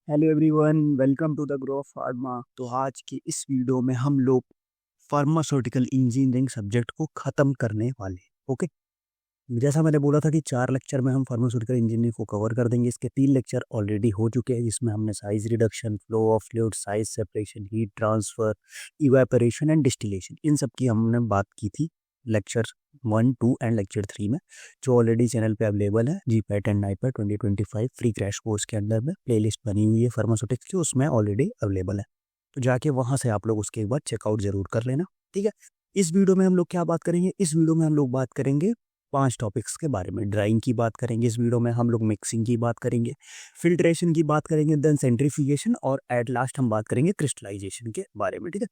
Hello everyone, welcome to the Grow Pharma. तो आज की इस वीडियो में हम लोग फार्मास्यूटिकल इंजीनियरिंग सब्जेक्ट को ख़त्म करने वाले हैं। ओके, जैसा मैंने बोला था कि 4 लेक्चर में हम फार्मास्यूटिकल इंजीनियरिंग को कवर कर देंगे। इसके 3 लेक्चर ऑलरेडी हो चुके हैं, जिसमें हमने size reduction, flow of fluid, size separation, heat transfer, evaporation and distillation, इन सब की हमने बात की थी लेक्चर 1, 2 एंड लेक्चर 3 में, जो ऑलरेडी चैनल पे अवेलेबल है। जी PAT and NIPER 2025 free crash course के अंडर में प्लेलिस्ट बनी हुई है फार्मास्यूटिक्स की, उसमें ऑलरेडी अवेलेबल है। तो जाके वहाँ से आप लोग उसके एक बार चेकआउट जरूर कर लेना, ठीक है। इस वीडियो में हम लोग क्या बात करेंगे? इस वीडियो में हम लोग बात करेंगे 5 टॉपिक्स के बारे में। ड्राइंग की बात करेंगे इस वीडियो में, हम लोग मिक्सिंग की बात करेंगे, फिल्ट्रेशन की बात करेंगे, देन सेंट्रीफ्यूगेशन, और एट लास्ट हम बात करेंगे क्रिस्टलाइजेशन के बारे में, ठीक है।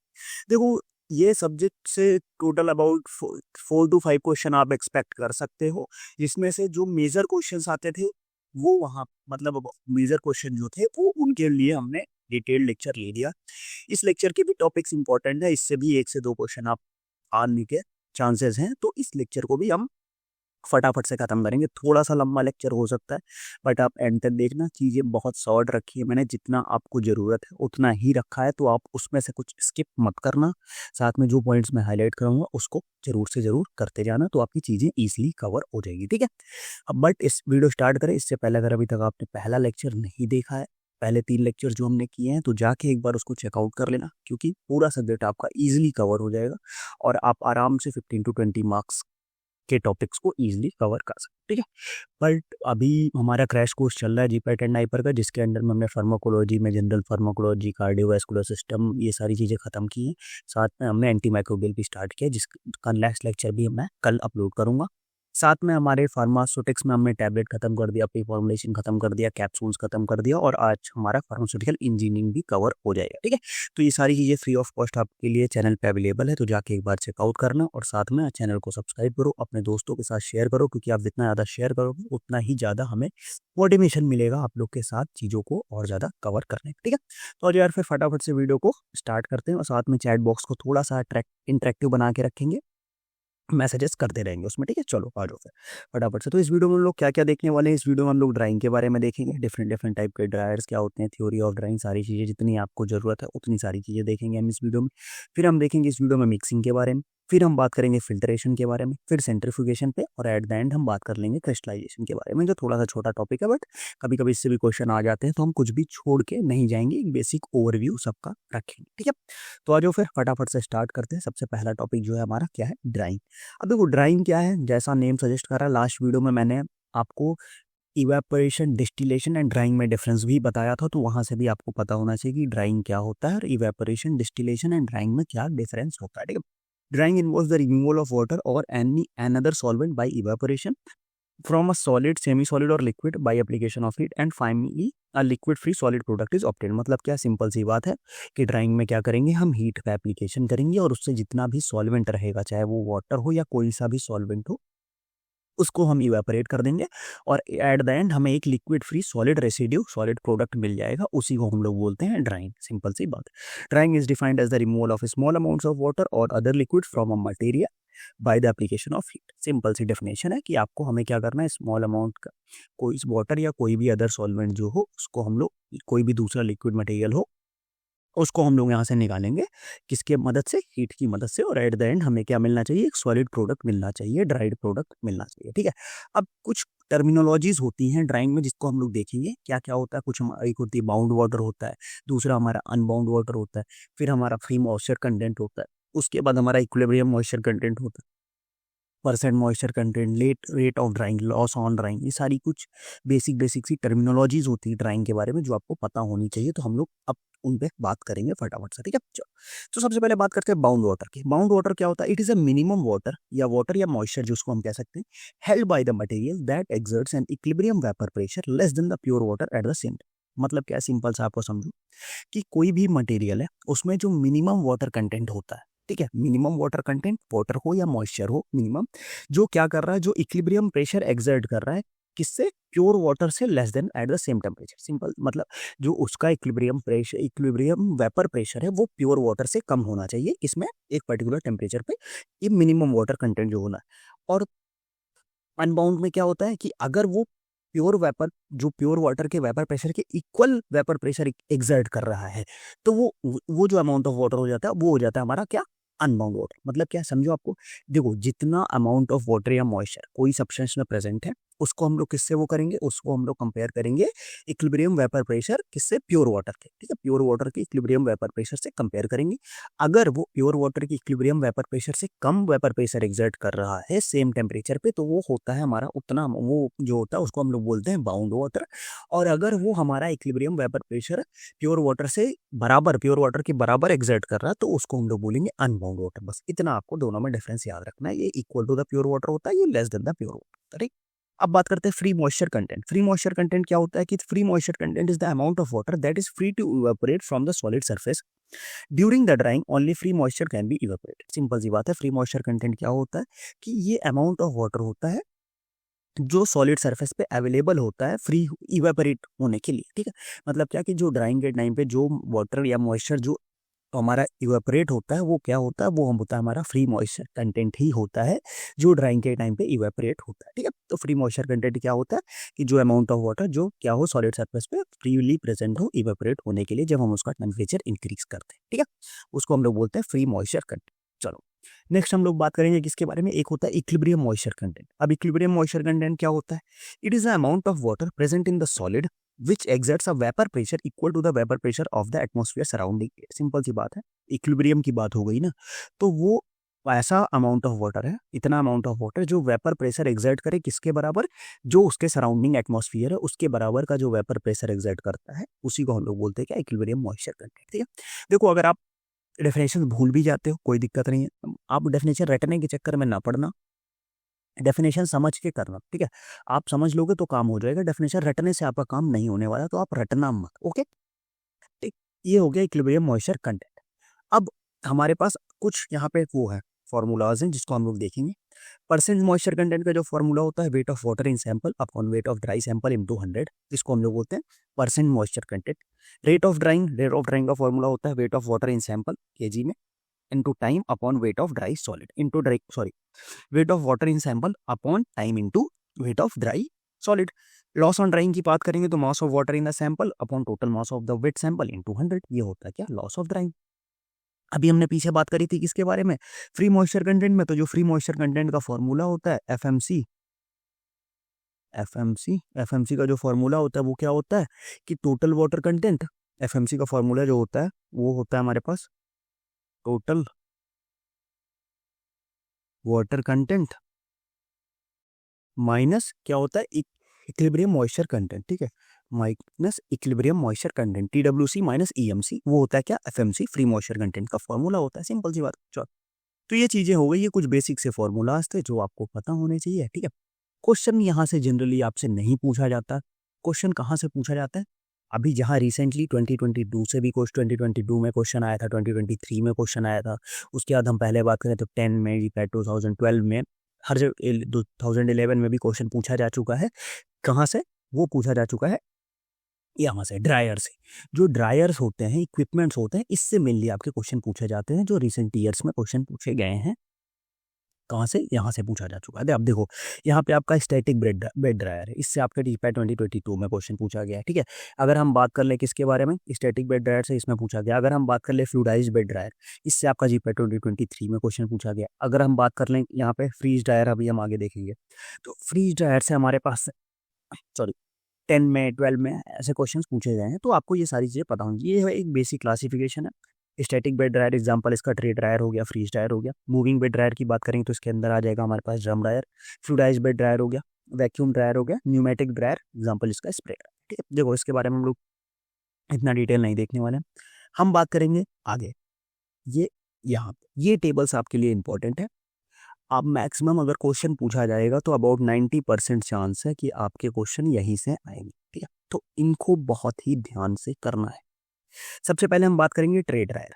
देखो, ये सब्जेक्ट से टोटल अबाउट 4 to 5 क्वेश्चन आप एक्सपेक्ट कर सकते हो, जिसमें से जो मेजर क्वेश्चंस आते थे वो वहाँ, मतलब मेजर क्वेश्चन जो थे वो उनके लिए हमने डिटेल्ड लेक्चर ले लिया। इस लेक्चर के भी टॉपिक्स इंपॉर्टेंट है, इससे भी 1 से 2 क्वेश्चन आप आने के चांसेस हैं, तो इस लेक्चर को भी हम फटाफट से खत्म करेंगे। थोड़ा सा लंबा लेक्चर हो सकता है, बट आप एंड तक देखना। चीज़ें बहुत शॉर्ट रखी है मैंने, जितना आपको ज़रूरत है उतना ही रखा है, तो आप उसमें से कुछ स्किप मत करना। साथ में जो पॉइंट्स मैं हाईलाइट करूँगा उसको जरूर से ज़रूर करते जाना, तो आपकी चीज़ें ईजिली कवर हो जाएगी, ठीक है। अब बट इस वीडियो स्टार्ट करें इससे पहले, अगर अभी तक आपने पहला लेक्चर नहीं देखा है, पहले 3 लेक्चर जो हमने किए हैं, तो जाके एक बार उसको चेकआउट कर लेना, क्योंकि पूरा सब्जेक्ट आपका ईजिली कवर हो जाएगा और आप आराम से 15 to 20 मार्क्स के टॉपिक्स को इजीली कवर कर सकते हैं, ठीक है। बट अभी हमारा क्रैश कोर्स चल रहा है जीपैट एंड नाइपर का, जिसके अंडर में हमने फार्माकोलॉजी में जनरल फार्माकोलॉजी, कार्डियोवैस्कुलर सिस्टम, ये सारी चीज़ें खत्म की हैं। साथ में हमने एंटी माइक्रोबियल भी स्टार्ट किया, जिसका नेक्स्ट लेक्चर भी मैं कल अपलोड करूंगा। साथ में हमारे फार्मास्यूटिक्स में हमने टैबलेट खत्म कर दिया, प्री फॉर्मुलेशन खत्म कर दिया, कैप्सूल्स खत्म कर दिया, और आज हमारा फार्मास्यूटिकल इंजीनियरिंग भी कवर हो जाएगा, ठीक है। तो ये सारी चीज़ें फ्री ऑफ कॉस्ट आपके लिए चैनल पे अवेलेबल है, तो जाके एक बार चेकआउट करना, और साथ में चैनल को सब्सक्राइब करो, अपने दोस्तों के साथ शेयर करो, क्योंकि आप जितना ज़्यादा शेयर करोगे उतना ही ज़्यादा हमें मोटिवेशन मिलेगा आप लोग के साथ चीज़ों को और ज़्यादा कवर करने का, ठीक है। तो आज यार फिर फटाफट से वीडियो को स्टार्ट करते हैं, और साथ में चैट बॉक्स को थोड़ा सा इंटरेक्टिव बना के रखेंगे, मैसेजेस करते रहेंगे उसमें, ठीक है। चलो आ जाओ फिर फटाफट से। तो इस वीडियो में हम लोग क्या क्या देखने वाले हैं? इस वीडियो में हम लोग ड्राइंग के बारे में देखेंगे, डिफरेंट डिफरेंट टाइप के ड्रायर्स क्या होते हैं, थ्योरी ऑफ ड्राइंग, सारी चीज़ें जितनी आपको ज़रूरत है उतनी सारी चीज़ें देखेंगे हम इस वीडियो में। फिर हम देखेंगे इस वीडियो में मिक्सिंग के बारे में, फिर हम बात करेंगे फिल्ट्रेशन के बारे में, फिर सेंट्रीफ्यूगेशन पे, और एट द एंड हम बात कर लेंगे क्रिस्टलाइजेशन के बारे में, जो थोड़ा सा छोटा टॉपिक है, बट कभी कभी इससे भी क्वेश्चन आ जाते हैं, तो हम कुछ भी छोड़ के नहीं जाएंगे, एक बेसिक ओवरव्यू सबका रखेंगे, ठीक है। तो आ जाओ फिर फटाफट से स्टार्ट करते हैं। सबसे पहला टॉपिक जो है हमारा क्या है? ड्राइंग। अब देखो, ड्राइंग क्या है, जैसा नेम सजेस्ट कर रहा है, लास्ट वीडियो में मैंने आपको इवेपोरेशन, डिस्टिलेशन एंड ड्राइंग में डिफरेंस भी बताया था, तो वहां से भी आपको पता होना चाहिए कि ड्राइंग क्या होता है, और इवेपोरेशन, डिस्टिलेशन एंड ड्राइंग में क्या डिफरेंस होता है, ठीक है। Drying involves the removal of water और any another solvent by evaporation from a solid, semi-solid or liquid by application of heat, and finally a liquid free solid product is obtained। मतलब क्या, simple सी बात है कि drawing में क्या करेंगे, हम हीट का एप्लीकेशन करेंगे, और उससे जितना भी सॉल्वेंट रहेगा, चाहे वो वाटर हो या कोई सा भी सॉल्वेंट हो, उसको हम इवेपोरेट कर देंगे, और एट द एंड हमें एक liquid free solid residue, solid product मिल जाएगा, उसी को हम लोग बोलते हैं ड्राइंग। सिंपल सी बात। Drying is defined as the removal of small amounts of water और other liquid from a material by the application of heat. Simple सी डेफिनेशन है कि आपको हमें क्या करना है, स्मॉल अमाउंट का कोई वाटर या कोई भी अदर सॉल्वेंट जो हो, उसको हम लोग, कोई भी दूसरा लिक्विड मटेरियल हो, उसको हम लोग यहाँ से निकालेंगे, किसके मदद से? हीट की मदद से, और एट द एंड हमें क्या मिलना चाहिए? एक सॉलिड प्रोडक्ट मिलना चाहिए, ड्राइड प्रोडक्ट मिलना चाहिए, ठीक है। अब कुछ टर्मिनोलॉजीज होती हैं ड्राइंग में, जिसको हम लोग देखेंगे क्या क्या होता है। कुछ एक होती है बाउंड वाटर होता है, दूसरा हमारा अनबाउंड वाटर होता है, फिर हमारा फ्री मॉइस्चर कंटेंट होता है, उसके बाद हमारा इक्विलिब्रियम मॉइस्चर कंटेंट होता है, percent moisture content, rate of drawing, loss on drawing, ये सारी कुछ बेसिक सी टर्मिनोलॉजीज होती है ड्राइंग के बारे में, जो आपको पता होनी चाहिए। तो हम लोग अब उन पे बात करेंगे फटाफट से, ठीक है। चलो, तो सबसे पहले बात करते हैं बाउंड वाटर की। बाउंड वाटर क्या होता है? It is a minimum water या मॉइस्चर, जिसको हम कह सकते हैं, held by the material that exerts an equilibrium vapour pressure less than the pure water at the same. मतलब क्या, सिंपल सा आपको समझो कि कोई भी मटेरियल है, उसमें जो मिनिमम वाटर कंटेंट होता है, ठीक है, मिनिमम वाटर कंटेंट, वाटर हो या मॉइस्चर हो, मिनिमम, जो क्या कर रहा है, जो इक्विलिब्रियम प्रेशर एक्सर्ट कर रहा है, किससे? प्योर वाटर से, less than at the same temperature. Simple मतलब, जो उसका equilibrium pressure, equilibrium vapour pressure है, वो प्योर वाटर से कम होना चाहिए, इसमें एक पर्टिकुलर टेम्परेचर पे, ये मिनिमम वाटर कंटेंट जो होना है। और अनबाउंड में क्या होता है कि अगर वो प्योर वेपर, जो प्योर वाटर के वेपर प्रेशर के इक्वल वेपर प्रेशर एक्सर्ट कर रहा है, तो वो जो अमाउंट ऑफ वाटर हो जाता है वो हो जाता है हमारा क्या, अनबाउंड वाटर। मतलब क्या, समझो आपको, देखो जितना अमाउंट ऑफ वाटर या मॉइस्चर कोई सब्सटेंस में प्रेजेंट है, उसको हम लोग किससे वो करेंगे, उसको हम लोग कंपेयर करेंगे इक्विलिब्रियम वेपर प्रेशर किससे, प्योर वाटर के, ठीक है, प्योर वाटर के इक्विलिब्रियम वेपर प्रेशर से कंपेयर करेंगे। अगर वो प्योर वाटर की इक्विलिब्रियम वेपर प्रेशर से कम वेपर प्रेशर एक्सर्ट कर रहा है सेम टेम्परेचर पे, तो वो होता है हमारा उतना, वो जो होता है उसको हम लोग बोलते हैं बाउंड वाटर। और अगर वो हमारा equilibrium vapour pressure pure water से बराबर, प्योर वाटर के बराबर एक्सर्ट कर रहा है, तो उसको हम लोग बोलेंगे अनबाउंड वाटर। बस इतना आपको दोनों में डिफरेंस याद रखना है, ये equal to the pure water होता है, ये less than the pure water, ठीक। अब बात करते हैं free moisture content. Free moisture content क्या होता है कि free moisture content is the amount of water that is free to evaporate from the solid surface during the drying, only free moisture can be evaporated. Simple सी बात है, free moisture content क्या होता है कि ये अमाउंट ऑफ वाटर होता है जो सॉलिड सरफेस पे अवेलेबल होता है फ्री इवेपोरेट होने के लिए, ठीक है। मतलब क्या कि जो ड्राइंग के टाइम पे जो वाटर या मॉइस्चर जो हमारा इवेपोरेट होता है, वो क्या होता है, वो हम होता है हमारा फ्री मॉइस्चर कंटेंट ही होता है, जो ड्राइंग के टाइम पे इवेपोरेट होता है, ठीक है। तो फ्री मॉइस्चर कंटेंट क्या होता है कि जो अमाउंट ऑफ वाटर जो क्या हो सॉलिड सरफेस पे फ्रीली प्रेजेंट हो इवेपोरेट होने के लिए, जब हम उसका टेम्परेचर इंक्रीज करते हैं, ठीक है, उसको हम लोग बोलते हैं फ्री मॉइस्चर कंटेंट। चलो नेक्स्ट हम लोग बात करेंगे किसके बारे में, एक होता है इक्विलिब्रियम मॉइस्चर कंटेंट। अब इक्विलिब्रियम मॉइस्चर कंटेंट क्या होता है, it is the amount of water present in the solid which exerts a vapor pressure equal to the vapor pressure of the atmosphere surrounding it। Simple सी बात है, equilibrium की बात हो गई ना, तो वो ऐसा अमाउंट ऑफ वाटर है, इतना अमाउंट ऑफ वाटर जो वेपर प्रेशर एक्सर्ट करे किसके बराबर, जो उसके सराउंडिंग एटमॉस्फेयर है उसके बराबर का जो वेपर प्रेशर एक्सर्ट करता है, उसी को हम लोग बोलते हैं क्या, इक्विलिब्रियम मॉइस्चर कंटेंट, ठीक है। देखो अगर आप डेफिनेशन भूल भी जाते हो कोई दिक्कत नहीं है, आप डेफिनेशन रटने के चक्कर में ना पड़ना, डेफिनेशन समझ के करना, ठीक है। आप समझ लोगे तो काम हो जाएगा, डेफिनेशन रटने से आपका काम नहीं होने वाला, तो आप रटना मत, ओके, ठीक। ये हो गया इक्विलिब्रियम मॉइस्चर कंटेंट। अब हमारे पास कुछ यहाँ पे वो है फॉर्मूलाज हैं जिसको हम लोग देखेंगे। परसेंट मॉइस्चर कंटेंट का जो फॉर्मूला होता है, weight of water in sample upon weight of dry sample into 100, इसको हम लोग बोलते हैं percent moisture content. Rate of drying का फॉर्मूला होता है weight of water in sample KG में into time upon weight of dry solid into dry sorry weight of water in sample upon time into weight of dry solid. Loss on drying की बात करेंगे तो mass of water in the sample upon total mass of the wet sample into 100, ये होता है क्या, loss of drawing. अभी हमने पीछे बात करी थी किसके बारे में, फ्री मॉइस्चर कंटेंट में, तो जो फ्री मॉइस्चर कंटेंट का फॉर्मूला होता है एफएमसी, एफएमसी का जो फॉर्मूला होता है वो क्या होता है कि टोटल वाटर कंटेंट, एफएमसी का फॉर्मूला जो होता है वो होता है हमारे पास टोटल वाटर कंटेंट माइनस क्या होता है इक्विलिब्रियम मॉइस्चर कंटेंट, ठीक है, minus equilibrium moisture content, TWC minus EMC, वो होता है क्या, एफएमसी, फ्री मॉइस्चर कंटेंट का फॉर्मूला होता है। सिंपल सी बात। चलो तो ये चीजें हो गई, ये कुछ बेसिक से फॉर्मूलाज थे जो आपको पता होने चाहिए, ठीक है। क्वेश्चन यहाँ से जनरली आपसे नहीं पूछा जाता। क्वेश्चन कहाँ से पूछा जाता है, अभी जहाँ रिसेंटली 2022 से भी कुछ 2022 में क्वेश्चन आया था, 2023 में क्वेश्चन आया था, उसके बाद हम पहले बात करें तो 10 में, 2012 में, हर जगह 2011 में भी क्वेश्चन पूछा जा चुका है। कहाँ से वो पूछा जा चुका है, यहाँ से ड्रायर से। जो ड्रायर्स होते हैं, इक्विपमेंट्स होते हैं, इससे मेनली आपके क्वेश्चन पूछे जाते हैं, जो रिसेंट ईयर्स में क्वेश्चन पूछे गए हैं। कहाँ से, यहाँ से पूछा जा चुका है। अब देखो यहाँ पे आपका स्टैटिक बेड ड्रायर है, इससे आपका टीपैट 2022 में क्वेश्चन पूछा गया है, ठीक है। अगर हम बात कर ले किसके बारे में, स्टैटिक बेड ड्रायर से, इसमें पूछा गया। अगर हम बात कर ले फ्लूइडाइज्ड बेड ड्रायर, इससे आपका जीपैट 2023 में क्वेश्चन पूछा गया। अगर हम बात कर लें यहाँ पे फ्रीज ड्रायर, अभी हम आगे देखेंगे, तो फ्रीज ड्रायर से हमारे पास सॉरी 10 में, 12 में ऐसे क्वेश्चन पूछे गए हैं, तो आपको ये सारी चीज़ें पता होंगी। ये एक बेसिक क्लासिफिकेशन है। स्टैटिक बेड ड्रायर एग्जांपल इसका ट्रे ड्रायर हो गया, फ्रीज ड्रायर हो गया। मूविंग बेड ड्रायर की बात करेंगे तो इसके अंदर आ जाएगा हमारे पास drum dryer, fluidised bed dryer हो गया, वैक्यूम ड्रायर हो गया, न्यूमेटिक ड्रायर एग्जांपल इसका स्प्रे ड्रायर, ठीक है। देखो इसके बारे में हम लोग इतना डिटेल नहीं देखने वाले हैं, हम बात करेंगे आगे। ये यहाँ ये टेबल्स आपके लिए इंपॉर्टेंट है। आप मैक्सिमम अगर क्वेश्चन पूछा जाएगा तो अबाउट 90% चांस है कि आपके क्वेश्चन यहीं से आएंगे, ठीक है। तो इनको बहुत ही ध्यान से करना है। सबसे पहले हम बात करेंगे ट्रे ड्रायर।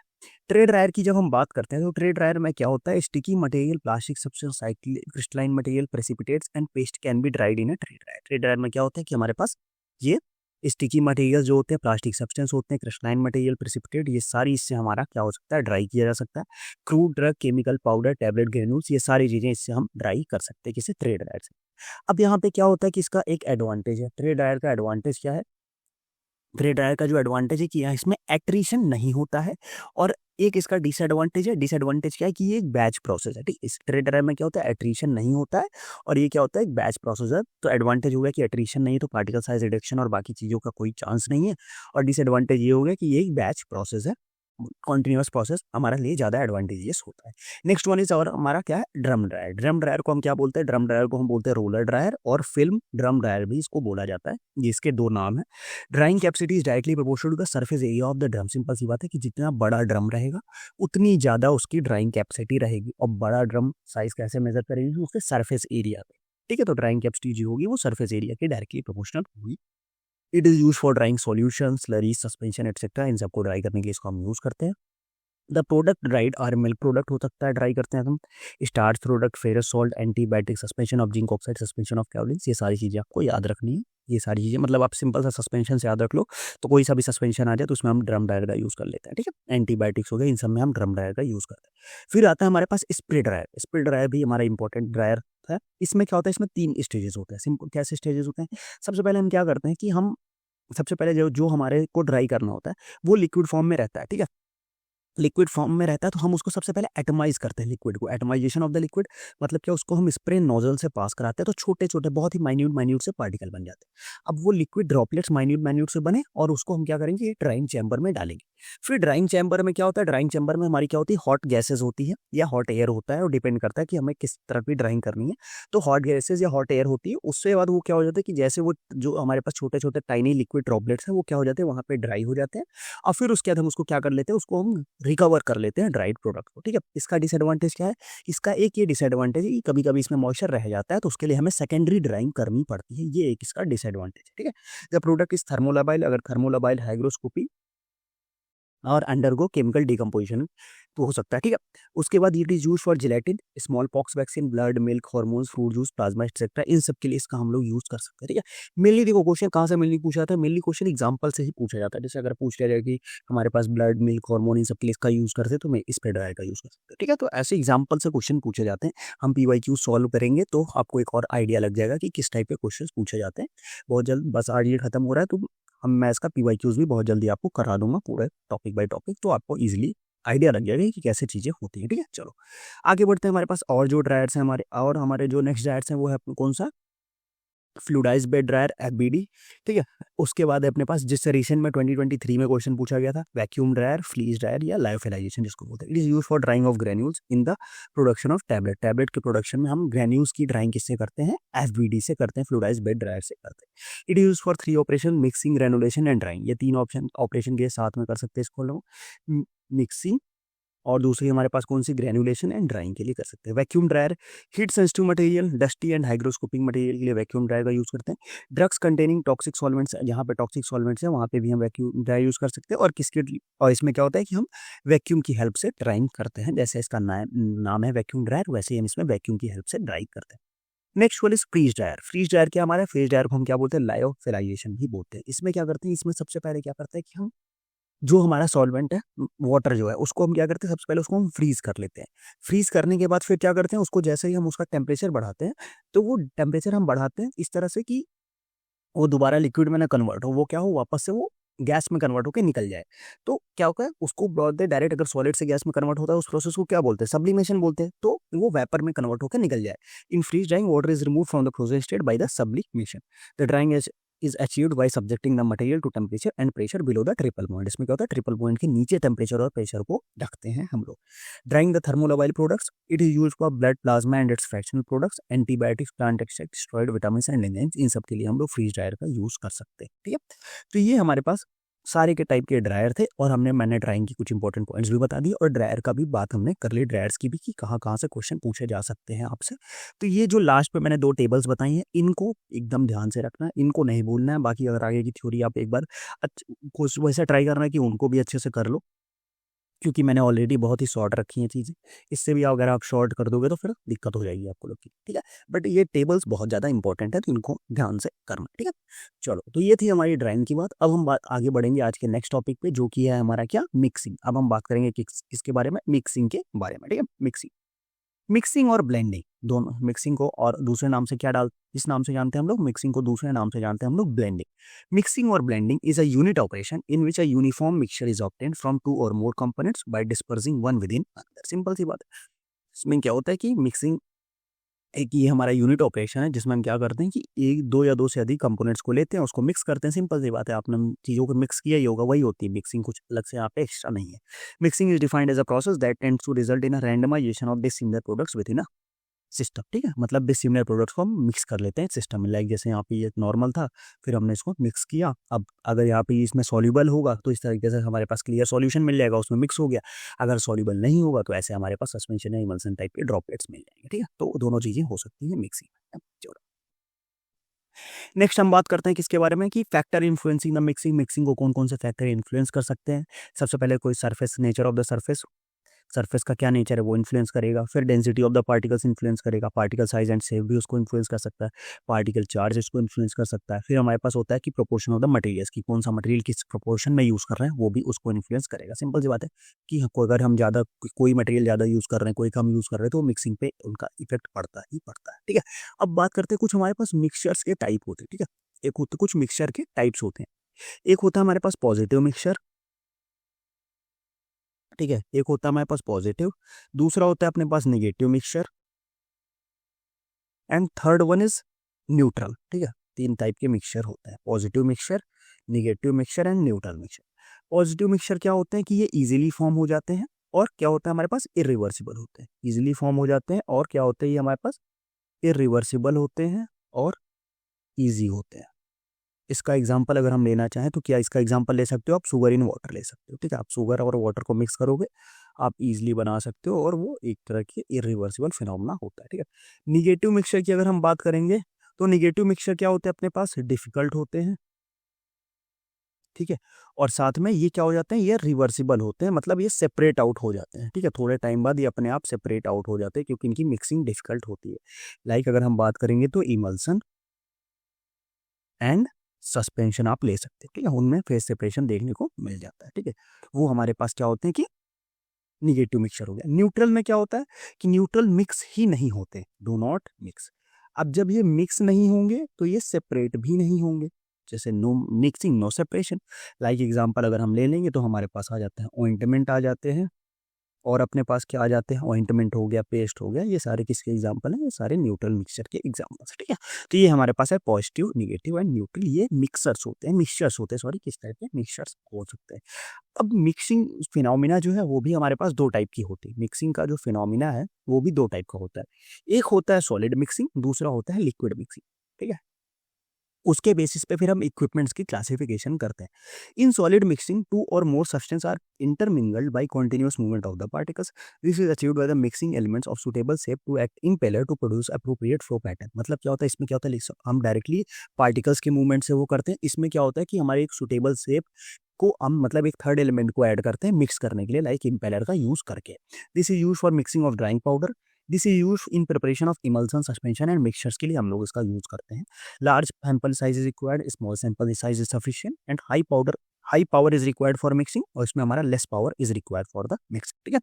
ट्रे ड्रायर की जब हम बात करते हैं तो ट्रे ड्रायर में क्या होता है, sticky material, plastic substance, crystalline material, precipitates and paste can be dried in a tray dryer. Tray dryer में क्या होता है कि हमारे पास ये स्टिकी मटेरियल जो होते हैं, प्लास्टिक सब्सटेंस होते हैं, क्रिस्टलाइन मटेरियल, प्रेसिपिटेट, ये सारी इससे हमारा क्या हो सकता है, ड्राई किया जा सकता है। Crude drug, chemical powder, tablet, granules, ये सारी चीज़ें इससे हम ड्राई कर सकते हैं किसी थ्रेड ड्रायर से। अब यहाँ पे क्या होता है कि इसका एक एडवांटेज है, थ्रेड ड्रायर का एडवांटेज क्या है, थ्रेड ड्रायर का जो एडवांटेज है कि यहाँ इसमें एट्रिशन नहीं होता है, और एक इसका डिसएडवांटेज है, डिसएडवांटेज क्या है कि ये एक बैच प्रोसेस है, ठीक। इस थ्रेड ड्रायर में क्या होता है, एट्रिशन नहीं होता है, और ये क्या होता है, एक बैच प्रोसेस है। तो एडवांटेज हो गया कि एट्रिशन नहीं है, तो पार्टिकल साइज रिडक्शन और बाकी चीज़ों का कोई चांस नहीं है, और डिसएडवांटेज ये हो गया कि ये एक बैच प्रोसेस है, कॉन्टिन्यूस प्रोसेस हमारे लिए ज़्यादा एडवांटेजियस होता है। नेक्स्ट वन इज और हमारा क्या है, ड्रम ड्रायर। ड्रम ड्रायर को हम क्या बोलते हैं, ड्रम ड्रायर को हम बोलते हैं रोलर ड्रायर, और फिल्म ड्रम ड्रायर भी इसको बोला जाता है, ये इसके दो नाम है। Drying capacity is directly proportional to the surface area of the drum. Simple सी बात है कि जितना बड़ा ड्रम रहेगा उतनी ज़्यादा उसकी ड्राइंग कैपेसिटी रहेगी, और बड़ा ड्रम साइज कैसे मेजर करेगी, उसके सरफेस एरिया पे, ठीक है। तो ड्राइंग कैपेसिटी जो होगी वो सरफेस एरिया के डायरेक्टली प्रोपोर्शनल होगी। It is use for drying solution, slurry, suspension etcetera, इन सबको ड्राई करने के लिए इसको हम यूज़ करते हैं। The product dried are milk product हो सकता है, ड्राई करते हैं हम। Starch product, ferrous salt, antibiotic, suspension of zinc oxide, suspension of kaolins, ये सारी चीज़ें आपको याद रखनी है। ये सारी चीज़ें मतलब आप सिंपल सा सस्पेंशन से याद रख लो, तो कोई सा भी सस्पेंशन आ जाए तो उसमें हम ड्रम ड्रायर का यूज़ कर लेते हैं, ठीक है। एंटीबायोटिक्स हो गए, इन सब में हम ड्रम ड्रायर का यूज़ करते हैं। फिर आता है हमारे पास स्प्रे ड्रायर। स्प्रे ड्रायर भी हमारा इंपॉर्टेंट ड्रायर है। इसमें क्या होता है, इसमें 3 स्टेजेस होते हैं। सिंपल कैसे स्टेजेस होते हैं, सबसे पहले हम क्या करते हैं कि हम सबसे पहले जो जो हमारे को ड्राई करना होता है वो लिक्विड फॉर्म में रहता है, ठीक है। लिक्विड फॉर्म में रहता है तो हम उसको सबसे पहले एटमाइज करते हैं लिक्विड को। एटमाइजेशन ऑफ द लिक्विड मतलब क्या, उसको हम स्प्रे नोजल से पास कराते हैं, तो छोटे छोटे बहुत ही माइन्यूट माइन्यूट से पार्टिकल बन जाते हैं। अब वो लिक्विड ड्रॉपलेट्स माइन्यूट माइन्यूट से बने, और उसको हम क्या करेंगे, ड्राइंग चैम्बर में डालेंगे। फिर ड्राइंग चैम्बर में क्या होता है, ड्राइंग चैम्बर में हमारी क्या होती है, हॉट गैसेज होती है या हॉट एयर होता है, और डिपेंड करता है कि हमें किस तरह की ड्राइंग करनी है। तो हॉट गैसेज या हॉट एयर होती है, उससे बाद वो क्या हो जाता है कि जैसे वो जो हमारे पास छोटे छोटे टाइनी लिक्विड ड्रॉपलेट्स हैं वो क्या हो जाते हैं, वहाँ पे ड्राई हो जाते हैं, और फिर उसके बाद हम उसको क्या कर लेते हैं, उसको हम रिकवर कर लेते हैं ड्राइड प्रोडक्ट को, ठीक है। इसका डिसएडवांटेज क्या है, इसका एक ये डिसएडवांटेज है कि कभी कभी इसमें मॉइस्चर रह जाता है, तो उसके लिए हमें सेकेंडरी ड्राइंग करनी पड़ती है, ये एक इसका डिसएडवांटेज है, ठीक है। द प्रोडक्ट इज थर्मोलाबाइल, अगर थर्मोलाबाइल हाइग्रोस्कोपी और अंडरगो केमिकल डिकम्पोजिशन तो हो सकता है, ठीक है। उसके बाद it is use for gelatin, smallpox vaccine, blood, milk, hormones, fruit juice, plasma etcetera, इन सब के लिए इसका हम लोग यूज कर सकते हैं, ठीक है। मेनली देखो क्वेश्चन कहाँ से मेनली पूछा जाता है, मेनली क्वेश्चन एग्जाम्पल से ही पूछा जाता है। जैसे अगर पूछ लिया जाए कि हमारे पास ब्लड, मिल्क, हार्मोन, इन सब के लिए इसका यूज करते हैं, तो मैं इस पे ड्रायर का यूज कर सकते हैं, ठीक है। तो ऐसे एग्जाम्पल से क्वेश्चन पूछे जाते हैं। हम PYQ सॉल्व करेंगे तो आपको एक और आइडिया लग जाएगा कि किस टाइप के क्वेश्चन पूछे जाते हैं। बहुत जल्द, बस आज ये खत्म हो रहा है, तो मैं इसका PYQs भी बहुत जल्दी आपको करा दूंगा, पूरे टॉपिक बाय टॉपिक, तो आपको इजीली आइडिया लग जाएगा कि कैसे चीज़ें होती हैं, ठीक है। चलो आगे बढ़ते हैं। हमारे पास और जो ड्रायर्स हैं हमारे, और हमारे जो नेक्स्ट ड्रायर्स हैं वो है कौन सा, फ्लूडाइज बेड ड्रायर, FBD, ठीक है। उसके बाद है अपने पास, जिससे रिसेंट में 2023 में क्वेश्चन पूछा गया था, वैक्यूम ड्रायर, फ्लीज ड्रायर या लायोफिलाइजेशन जिसको बोलते हैं। It is use for drying of granules in the production of tablet. Tablet के प्रोडक्शन में हम ग्रेन्यूल्स की ड्राइंग किससे करते हैं, FBD से करते हैं, फ्लूडाइज बेड ड्रायर से करते हैं। It is use for 3 operation, mixing, granulation and drawing. ये 3 ऑप्शन ऑपरेशन के साथ में कर सकते हैं इसको लोग, मिक्सिंग, और दूसरी हमारे पास कौन सी, ग्रेनुलेशन एंड ड्राइंग के लिए कर सकते हैं। Vacuum dryer, heat sensitive material, dusty and hygroscopic material के लिए वैक्यूम ड्रायर का यूज करते हैं। ड्रग्स कंटेनिंग टॉक्सिक सॉल्वेंट्स, जहाँ पे टॉक्सिक सॉल्वेंट्स है वहाँ पे भी हम वैक्यूम ड्रायर यूज कर सकते हैं। और किसके, और इसमें क्या होता है कि हम वैक्यूम की हेल्प से ड्राइंग करते हैं, जैसे इसका नाम है वैक्यूम ड्रायर, वैसे ही हम इसमें वैक्यूम की हेल्प से ड्राइंग करते हैं। Next one is freeze dryer. Freeze dryer क्या हमारा, फ्रीज ड्रायर को हम क्या बोलते हैं, लायोफिलाइजेशन भी बोलते हैं। इसमें क्या करते हैं, इसमें सबसे पहले क्या करते हैं कि हम जो हमारा सॉल्वेंट है, वाटर जो है, उसको हम क्या करते हैं, सबसे पहले उसको हम फ्रीज कर लेते हैं। फ्रीज करने के बाद फिर क्या करते हैं, उसको जैसे ही हम उसका टेम्परेचर बढ़ाते हैं, तो वो टेम्परेचर हम बढ़ाते हैं इस तरह से कि वो दोबारा लिक्विड में ना कन्वर्ट हो, वो क्या हो, वापस से वो गैस में कन्वर्ट होकर निकल जाए। तो क्या होता है, उसको बोलते हैं डायरेक्ट, अगर सॉलिड से गैस में कन्वर्ट होता है उस प्रोसेस को क्या बोलते हैं, सब्लिमेशन बोलते हैं। तो वो वेपर में कन्वर्ट होकर निकल जाए। In freeze drying water is remove from the frozen state by the sublimation. The drying is achieved by subjecting the material to temperature and pressure below the triple point. इसमें क्या होता है, triple point के नीचे temperature और pressure को रखते हैं हम लोग। Drying the thermolabile products, it is use for blood plasma and its fractional products, antibiotics, plant extract, steroid, vitamin and enzymes, इन सब के लिए हम लोग फ्रीज ड्रायर का यूज कर सकते हैं, ठीक है। तो ये हमारे पास सारे के टाइप के ड्रायर थे, और मैंने ड्राइंग की कुछ इंपॉर्टेंट पॉइंट्स भी बता दिए, और ड्रायर का भी बात हमने कर ली, ड्रायर्स की भी, कि कहाँ कहाँ से क्वेश्चन पूछे जा सकते हैं आपसे। तो ये जो लास्ट पे मैंने 2 टेबल्स बताई हैं, इनको एकदम ध्यान से रखना है, इनको नहीं भूलना है। बाकी अगर आगे की थ्योरी आप एक बार वैसे ट्राई करना है कि उनको भी अच्छे से कर लो, क्योंकि मैंने ऑलरेडी बहुत ही शॉर्ट रखी हैं चीज़ें। इससे भी अगर आप शॉर्ट कर दोगे तो फिर दिक्कत हो जाएगी आपको लोग की, ठीक है। बट ये टेबल्स बहुत ज़्यादा इंपॉर्टेंट है, तो इनको ध्यान से करना, ठीक है। चलो, तो ये थी हमारी ड्राइंग की बात। अब हम बात आगे बढ़ेंगे आज के नेक्स्ट टॉपिक पे, जो कि है हमारा क्या, मिक्सिंग। अब हम बात करेंगे किसके बारे में, मिक्सिंग के बारे में, ठीक है। मिक्सिंग, मिक्सिंग और ब्लेंडिंग दोनों, मिक्सिंग को और दूसरे नाम से क्या डाल, इस नाम से जानते हैं हम लोग, मिक्सिंग को दूसरे नाम से जानते हैं हम लोग blending. Mixing or blending is a unit operation in which a uniform mixture is obtained from two or more components by dispersing one within another. Simple सी बात है। इसमें क्या होता है कि मिक्सिंग एक ये हमारा यूनिट ऑपरेशन है, जिसमें हम क्या करते हैं कि एक, दो या दो से अधिक कंपोनेंट्स को लेते हैं, उसको मिक्स करते हैं। सिंपल सी बात है, आपने चीज़ों को मिक्स किया ही होगा, वही होती है मिक्सिंग, कुछ अलग से यहाँ पे एक्स्ट्रा नहीं है। Mixing is defined as a process that tends to result in a randomisation of dissimilar products within a system, ठीक है। मतलब डिसिमिलर प्रोडक्ट्स को हम मिक्स कर लेते हैं सिस्टम में। लाइक जैसे यहाँ पे ये नॉर्मल था, फिर हमने इसको मिक्स किया। अब अगर यहाँ पे इसमें सॉल्युबल होगा तो इस तरीके से हमारे पास क्लियर सॉल्यूशन मिल जाएगा, उसमें मिक्स हो गया। अगर सॉल्युबल नहीं होगा तो ऐसे हमारे पास सस्पेंशन या इमल्सन टाइप के ड्रॉपलेट्स मिल जाएंगे, ठीक है। तो दोनों चीजें हो सकती है मिक्सिंग में। चलो, नेक्स्ट हम बात करते हैं किसके बारे में, कि factor influencing the mixing. Mixing को कौन कौन से फैक्टर इन्फ्लुएंस कर सकते हैं। सबसे पहले कोई surface, nature of the surface, surface का क्या नेचर है वो इन्फ्लुएंस करेगा। फिर density of the particles influence करेगा, पार्टिकल साइज एंड शेप भी उसको इन्फ्लुएंस कर सकता है। पार्टिकल चार्ज इसको इन्फ्लुएंस कर सकता है। फिर हमारे पास होता है कि प्रोपोर्शन ऑफ द मटेरियल्स, की कौन सा मटेरियल किस प्रोपोर्शन में यूज कर रहे हैं, वो भी उसको इन्फ्लुएंस करेगा। सिंपल सी बात है कि अगर हम ज़्यादा कोई मटेरियल ज़्यादा यूज कर रहे हैं, कोई कम यूज कर रहे हैं, तो मिक्सिंग पे उनका इफेक्ट पड़ता ही पड़ता है, ठीक है। अब बात करते हैं कुछ हमारे पास मिक्सचर्स के टाइप होते हैं, ठीक है। एक होते कुछ मिक्सचर के टाइप्स होते हैं। एक होता है हमारे पास पॉजिटिव मिक्सचर, ठीक है। एक होता है हमारे पास पॉजिटिव, दूसरा होता है अपने पास negative mixture, and third one is neutral, ठीक है। तीन टाइप के मिक्सचर होते हैं, positive mixture, negative mixture and neutral mixture. Positive mixture क्या होते हैं कि ये इजीली फॉर्म हो जाते हैं, और क्या होता है हमारे पास इरिवर्सिबल होते हैं। इजीली फॉर्म हो जाते हैं, और क्या होते हैं ये हमारे पास इरिवर्सिबल होते हैं और इजी होते हैं। इसका एग्जाम्पल अगर हम लेना चाहें तो क्या इसका एग्जाम्पल ले सकते हो आप, शुगर इन वाटर ले सकते हो, ठीक है। आप शुगर और वाटर को मिक्स करोगे, आप इजीली बना सकते हो, और वो एक तरह की इरिवर्सिबल फिनोमेना होता है, ठीक है। निगेटिव मिक्सचर की अगर हम बात करेंगे तो निगेटिव मिक्सचर क्या होते हैं अपने पास, डिफिकल्ट होते हैं, ठीक है। और साथ में ये क्या हो जाते हैं, ये रिवर्सिबल होते हैं, मतलब ये सेपरेट आउट हो जाते हैं, ठीक है। थोड़े टाइम बाद ये अपने आप सेपरेट आउट हो जाते हैं, क्योंकि इनकी मिक्सिंग डिफिकल्ट होती है। लाइक अगर हम बात करेंगे तो इमल्सन एंड सस्पेंशन आप ले सकते हैं, ठीक है। उनमें फेस सेपरेशन देखने को मिल जाता है, ठीक है। वो हमारे पास क्या होते हैं कि निगेटिव मिक्सचर हो गया। न्यूट्रल में क्या होता है कि न्यूट्रल मिक्स ही नहीं होते, डू नॉट मिक्स। अब जब ये मिक्स नहीं होंगे तो ये सेपरेट भी नहीं होंगे, जैसे no mixing no separation. Like example अगर हम ले लेंगे तो हमारे पास आ जाते हैं ऑइंटमेंट आ जाते हैं, और अपने पास क्या आ जाते हैं, ऑइंटमेंट हो गया, पेस्ट हो गया, ये सारे किसके एग्जांपल हैं, ये सारे न्यूट्रल मिक्सचर के एग्जांपल्स, ठीक है। तो ये हमारे पास है पॉजिटिव, निगेटिव एंड न्यूट्रल, ये मिक्सर्स होते हैं, मिक्सचर्स होते हैं, सॉरी, किस टाइप के मिक्सचर्स हो सकते हैं। अब मिक्सिंग फिनोमिना जो है वो भी हमारे पास दो टाइप की होती है। मिक्सिंग का जो फिनोमिना है वो भी दो टाइप का होता है। एक होता है सॉलिड मिक्सिंग, दूसरा होता है लिक्विड मिक्सिंग, ठीक है। उसके बेसिस पे फिर हम इक्विपमेंट्स की क्लासिफिकेशन करते हैं। In solid mixing two or more substance are intermingled by continuous movement of the particles. This is achieved by the mixing elements of suitable shape to act impeller to produce appropriate flow pattern. मतलब क्या होता है इसमें, क्या होता है, हम directly particles के मूवमेंट से वो करते हैं। इसमें क्या होता है कि हमारे एक सुटेबल शेप को हम मतलब एक थर्ड एलिमेंट को ऐड करते हैं मिक्स करने के लिए, लाइक इम्पेलर का यूज करके। This is use for mixing of drawing powder, this is use in preparation of emulsion, suspension and mixtures के लिए हम लोग इसका यूज करते हैं। Large sample size is required, small sample size is sufficient, and high power is required for mixing, और इसमें हमारा less power is required for the mixing, ठीक है।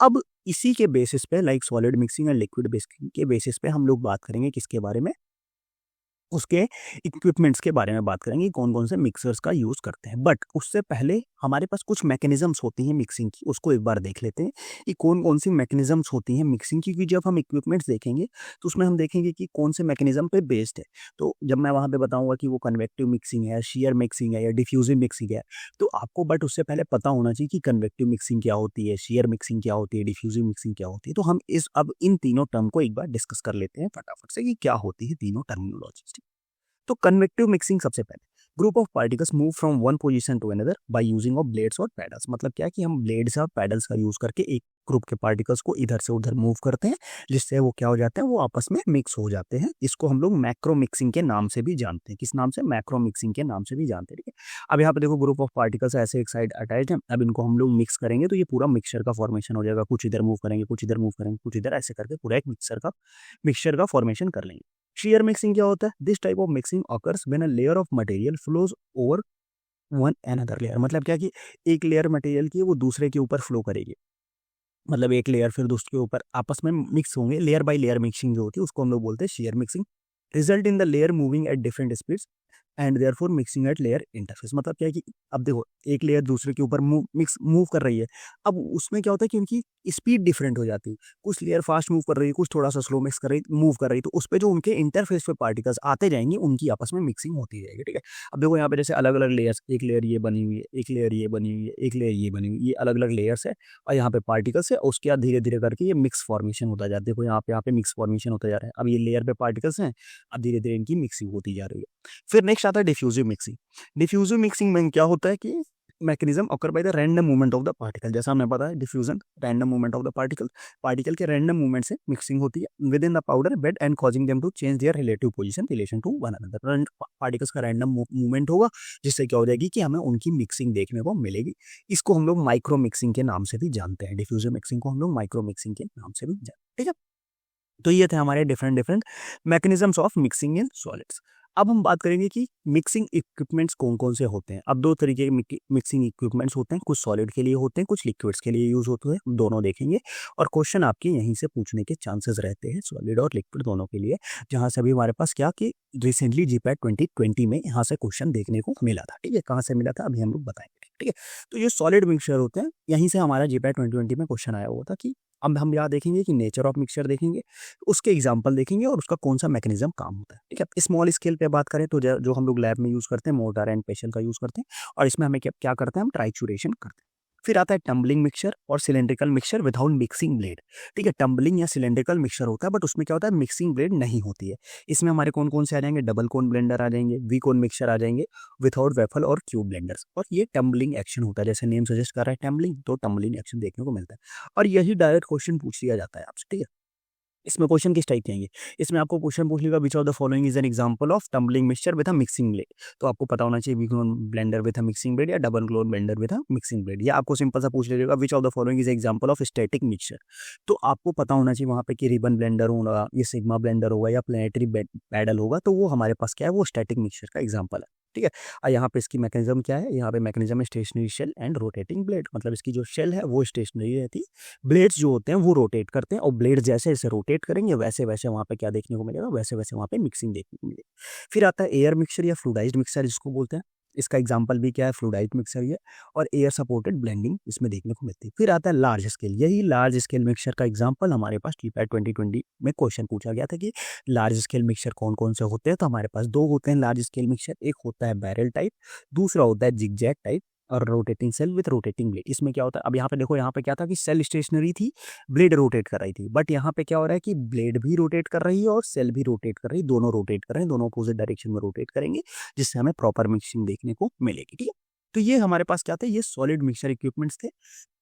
अब इसी के बेसिस पे, like solid mixing and liquid mixing के बेसिस पे हम लोग बात करेंगे किसके बारे में, उसके इक्विपमेंट्स के बारे में बात करेंगे, कौन कौन से मिक्सर्स का यूज करते हैं। बट उससे पहले हमारे पास कुछ मैकेनिज्म्स होती हैं मिक्सिंग की, उसको एक बार देख लेते हैं कि कौन कौन सी मैकेनिज्म्स होती हैं मिक्सिंग की। क्योंकि जब हम इक्विपमेंट्स देखेंगे तो उसमें हम देखेंगे कि कौन से मैकेनिज्म पे बेस्ड है। तो जब मैं वहां पे बताऊंगा कि वो कन्वेक्टिव मिक्सिंग है, शेयर मिक्सिंग है, या डिफ्यूजिव मिक्सिंग है, तो आपको बट उससे पहले पता होना चाहिए कि कन्वेक्टिव मिक्सिंग क्या होती है, शेयर मिक्सिंग क्या होती है, डिफ्यूजिव मिक्सिंग क्या होती है। तो हम अब इन तीनों टर्म को एक बार डिस्कस कर लेते हैं फटाफट से कि क्या होती है तीनों टर्मिनोलॉजी। तो कन्वेक्टिव मिक्सिंग सबसे पहले, group of particles move from one position to another by using of blades और पैडल्स। मतलब क्या है कि हम ब्लेड्स और पैडल्स का यूज करके एक ग्रुप के पार्टिकल्स को इधर से उधर मूव करते हैं, जिससे वो क्या हो जाते हैं, वो आपस में मिक्स हो जाते हैं। इसको हम लोग मैक्रो मिक्सिंग के नाम से भी जानते हैं। किस नाम से? मैक्रो मिक्सिंग के नाम से भी जानते हैं। ठीक है, अब यहाँ पे देखो ग्रुप ऑफ पार्टिकल्स ऐसे एक साइड अटैच्ड है। अब इनको हम लोग मिक्स करेंगे तो ये पूरा मिक्सचर का फॉर्मेशन हो जाएगा। कुछ इधर मूव करेंगे, कुछ इधर मूव करेंगे, कुछ इधर, ऐसे करके पूरा एक मिक्सचर का फॉर्मेशन कर लेंगे। शेयर मिक्सिंग क्या होता है? This type of mixing occurs when a layer of material flows over one another layer. मतलब क्या कि एक लेयर मटेरियल की है वो दूसरे के ऊपर फ्लो करेगी। मतलब एक लेयर फिर दूसरे के ऊपर आपस में मिक्स होंगे। लेयर बाय लेयर मिक्सिंग जो होती है उसको हम लोग बोलते हैं shear mixing. Result in the layer moving at different speeds and therefore mixing at layer interface. मतलब क्या है कि अब देखो एक लेयर दूसरे के ऊपर मूव कर रही है। अब उसमें क्या होता है कि उनकी स्पीड डिफरेंट हो जाती है। कुछ लेयर फास्ट मूव कर रही है, कुछ थोड़ा सा स्लो मिक्स कर रही मूव कर रही है, तो उस पर जो उनके इंटरफेस पे पार्टिकल्स आते जाएंगे उनकी आपस में मिक्सिंग होती जाएगी। ठीक है, अब देखो यहाँ पे जैसे अलग अलग लेयर्स, एक लेयर ये बनी हुई है, एक लेयर ये बनी हुई है, एक लेयर ये बनी हुई है, ये अलग अलग लेयर्स है और यहाँ पे पार्टिकल्स है। उसके बाद धीरे धीरे करके ये मिक्स फॉर्मेशन होता जाता है। देखो यहाँ पे मिक्स फॉर्मेशन होता जा रहा है। अब ये लेयर पे पार्टिकल्स हैं, अब धीरे धीरे इनकी मिक्सिंग होती जा रही है। फिर नेक्स्ट आता है डिफ्यूजिव मिक्सिंग। डिफ्यूजिव मिक्सिंग में क्या होता है कि mechanism occur by the random movement of the particle. जैसा हमें पता है diffusion random movement of the particle के रैंडम मूवमेंट से मिक्सिंग होती है within the powder bed and causing them to change their relative position relation to one another. Particles का random movement होगा जिससे क्या हो जाएगी कि हमें उनकी मिक्सिंग देखने को मिलेगी। इसको हम लोग माइक्रो मिक्सिंग के नाम से भी जानते हैं। डिफ्यूजिव मिक्सिंग को हम लोग माइक्रो मिक्सिंग के नाम से भी जानते हैं। ठीक है, तो ये थे हमारे different different mechanisms of mixing in solids. अब हम बात करेंगे कि मिक्सिंग इक्विपमेंट्स कौन कौन से होते हैं। अब दो तरीके के मिक्सिंग इक्विपमेंट्स होते हैं, कुछ सॉलिड के लिए होते हैं, कुछ लिक्विड्स के लिए यूज होते हैं। दोनों देखेंगे और क्वेश्चन आपके यहीं से पूछने के चांसेस रहते हैं, सॉलिड और लिक्विड दोनों के लिए। जहां से अभी हमारे पास क्या कि रिसेंटली जीपैट 2020 में यहाँ से क्वेश्चन देखने को मिला था। ठीक है, कहाँ से मिला था अभी हम लोग बताएंगे। ठीक है, तो ये सॉलिड मिक्सचर होते हैं, यहीं से हमारा जीपैट 2020 में क्वेश्चन आया हुआ था कि अब हम यहाँ देखेंगे कि नेचर ऑफ मिक्सचर देखेंगे, उसके एग्जाम्पल देखेंगे और उसका कौन सा मैकेनिज्म काम होता है। ठीक है, स्मॉल स्केल पे बात करें तो जो हम लोग लैब में यूज करते हैं मोर्टार एंड पेशल का यूज करते हैं और इसमें हमें क्या करते हैं, हम ट्राइचुरेशन करते हैं। फिर आता है टम्बलिंग मिक्सचर और cylindrical mixture without mixing blade. ठीक है, टम्बलिंग या सिलेंड्रिकल मिक्सचर होता है बट उसमें क्या होता है, मिक्सिंग ब्लेड नहीं होती है। इसमें हमारे कौन कौन से आ जाएंगे, डबल कोन ब्लेंडर आ जाएंगे, वी कोन मिक्सचर आ जाएंगे, विदाउट वेफल और क्यूब ब्लेंडर्स। और ये टम्बलिंग एक्शन होता है, जैसे नेम सजेस्ट कर रहा है टम्बलिंग, तो टम्बलिंग एक्शन देखने को मिलता है और यही डायरेक्ट क्वेश्चन पूछ लिया जाता है आपसे। ठीक है, इसमें क्वेश्चन किस टाइप के आएंगे, इसमें आपको क्वेश्चन पूछ लेगा which of the following is an example of tumbling mixture with a mixing blade. तो आपको पता होना चाहिए V cone blender with a mixing blade या double cone blender with a mixing blade. या आपको सिंपल सा पूछ लेगा which of the following is example of static mixture. तो आपको पता होना चाहिए वहाँ पे कि रिबन ब्लेंडर होगा, ये सिग्मा ब्लेंडर होगा या प्लेनेटरी पैडल होगा, तो वो हमारे पास क्या है, वो स्टैटिक मिक्सचर का एग्जाम्पल है। ठीक है, और यहाँ पे इसकी मैकेनिज्म क्या है, यहाँ पे मैकेनिज्म है stationary shell and rotating blade. मतलब इसकी जो शेल है वो स्टेशनरी रहती है, ब्लेड्स जो होते हैं वो रोटेट करते हैं और ब्लेड जैसे जैसे रोटेट करेंगे वैसे वैसे वहाँ पे क्या देखने को मिलेगा, वैसे वैसे वहाँ पे मिक्सिंग देखने को मिलेगी। फिर आता है एयर मिक्सचर या फ्लूइडाइज्ड मिक्सचर जिसको बोलते हैं। इसका एग्जाम्पल भी क्या है, फ्लूइडाइज्ड मिक्सचर ही है और एयर सपोर्टेड ब्लेंडिंग इसमें देखने को मिलती है। फिर आता है लार्ज स्केल। यही लार्ज स्केल मिक्सचर का एग्जाम्पल हमारे पास टीपैट 2020 में क्वेश्चन पूछा गया था कि लार्ज स्केल मिक्सचर कौन कौन से होते हैं। तो हमारे पास दो होते हैं लार्ज स्केल मिक्सचर, एक होता है बैरल टाइप, दूसरा होता है जिगजैग टाइप और rotating shell with rotating blade. इसमें क्या होता है, अब यहाँ पे देखो, यहाँ पे क्या था कि सेल स्टेशनरी थी, ब्लेड रोटेट कर रही थी, बट यहाँ पे क्या हो रहा है कि ब्लेड भी रोटेट कर रही है और सेल भी रोटेट कर रही है, दोनों रोटेट कर रहे हैं, दोनों अपोजिट डायरेक्शन में रोटेट करेंगे जिससे हमें प्रॉपर मिक्सिंग देखने को मिलेगी। ठीक है, तो ये हमारे पास क्या थे, ये सॉलिड मिक्सचर इक्विपमेंट्स थे।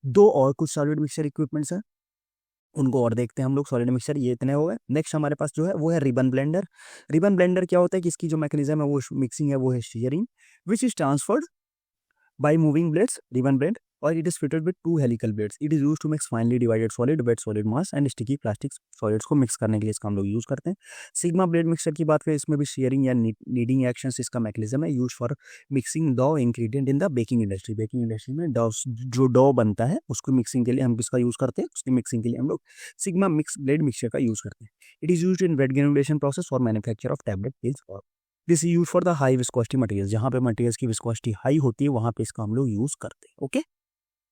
दो और कुछ सॉलिड मिक्सचर इक्विपमेंट्स हैं, उनको और देखते हैं हम लोग। सॉलिड मिक्सचर ये इतने हो गए। नेक्स्ट हमारे पास जो है वो है रिबन ब्लेंडर। रिबन ब्लेंडर क्या होता है कि इसकी जो मैकेनिज्म है वो मिक्सिंग है वो है shearing which is transferred by moving blades, ribbon blade, or it is fitted with two helical blades. It is used to mix finely divided solid, wet solid mass and sticky plastic solids को mix करने के लिए इसका हम लोग use करते हैं। Sigma blade mixture की बात करें, इसमें भी शेयरिंग या नीडिंग एक्शंस इसका मैकेनिज्म है, यूज फॉर मिक्सिंग डॉ ingredient in the baking industry. Baking industry में डॉ जो डॉ बनता है उसको मिक्सिंग के लिए हम किसका यूज करते हैं, उसकी मिक्सिंग के लिए हम लोग सिग्मा मिक्स ब्लेड मिक्सचर का यूज करते हैं। It is used in wet granulation process for manufacture of tablet pills और this use for the high viscosity material. जहाँ पे मटेरियल्स की विस्कोसिटी हाई होती है वहाँ पे इसका हम लोग यूज करते हैं। ओके,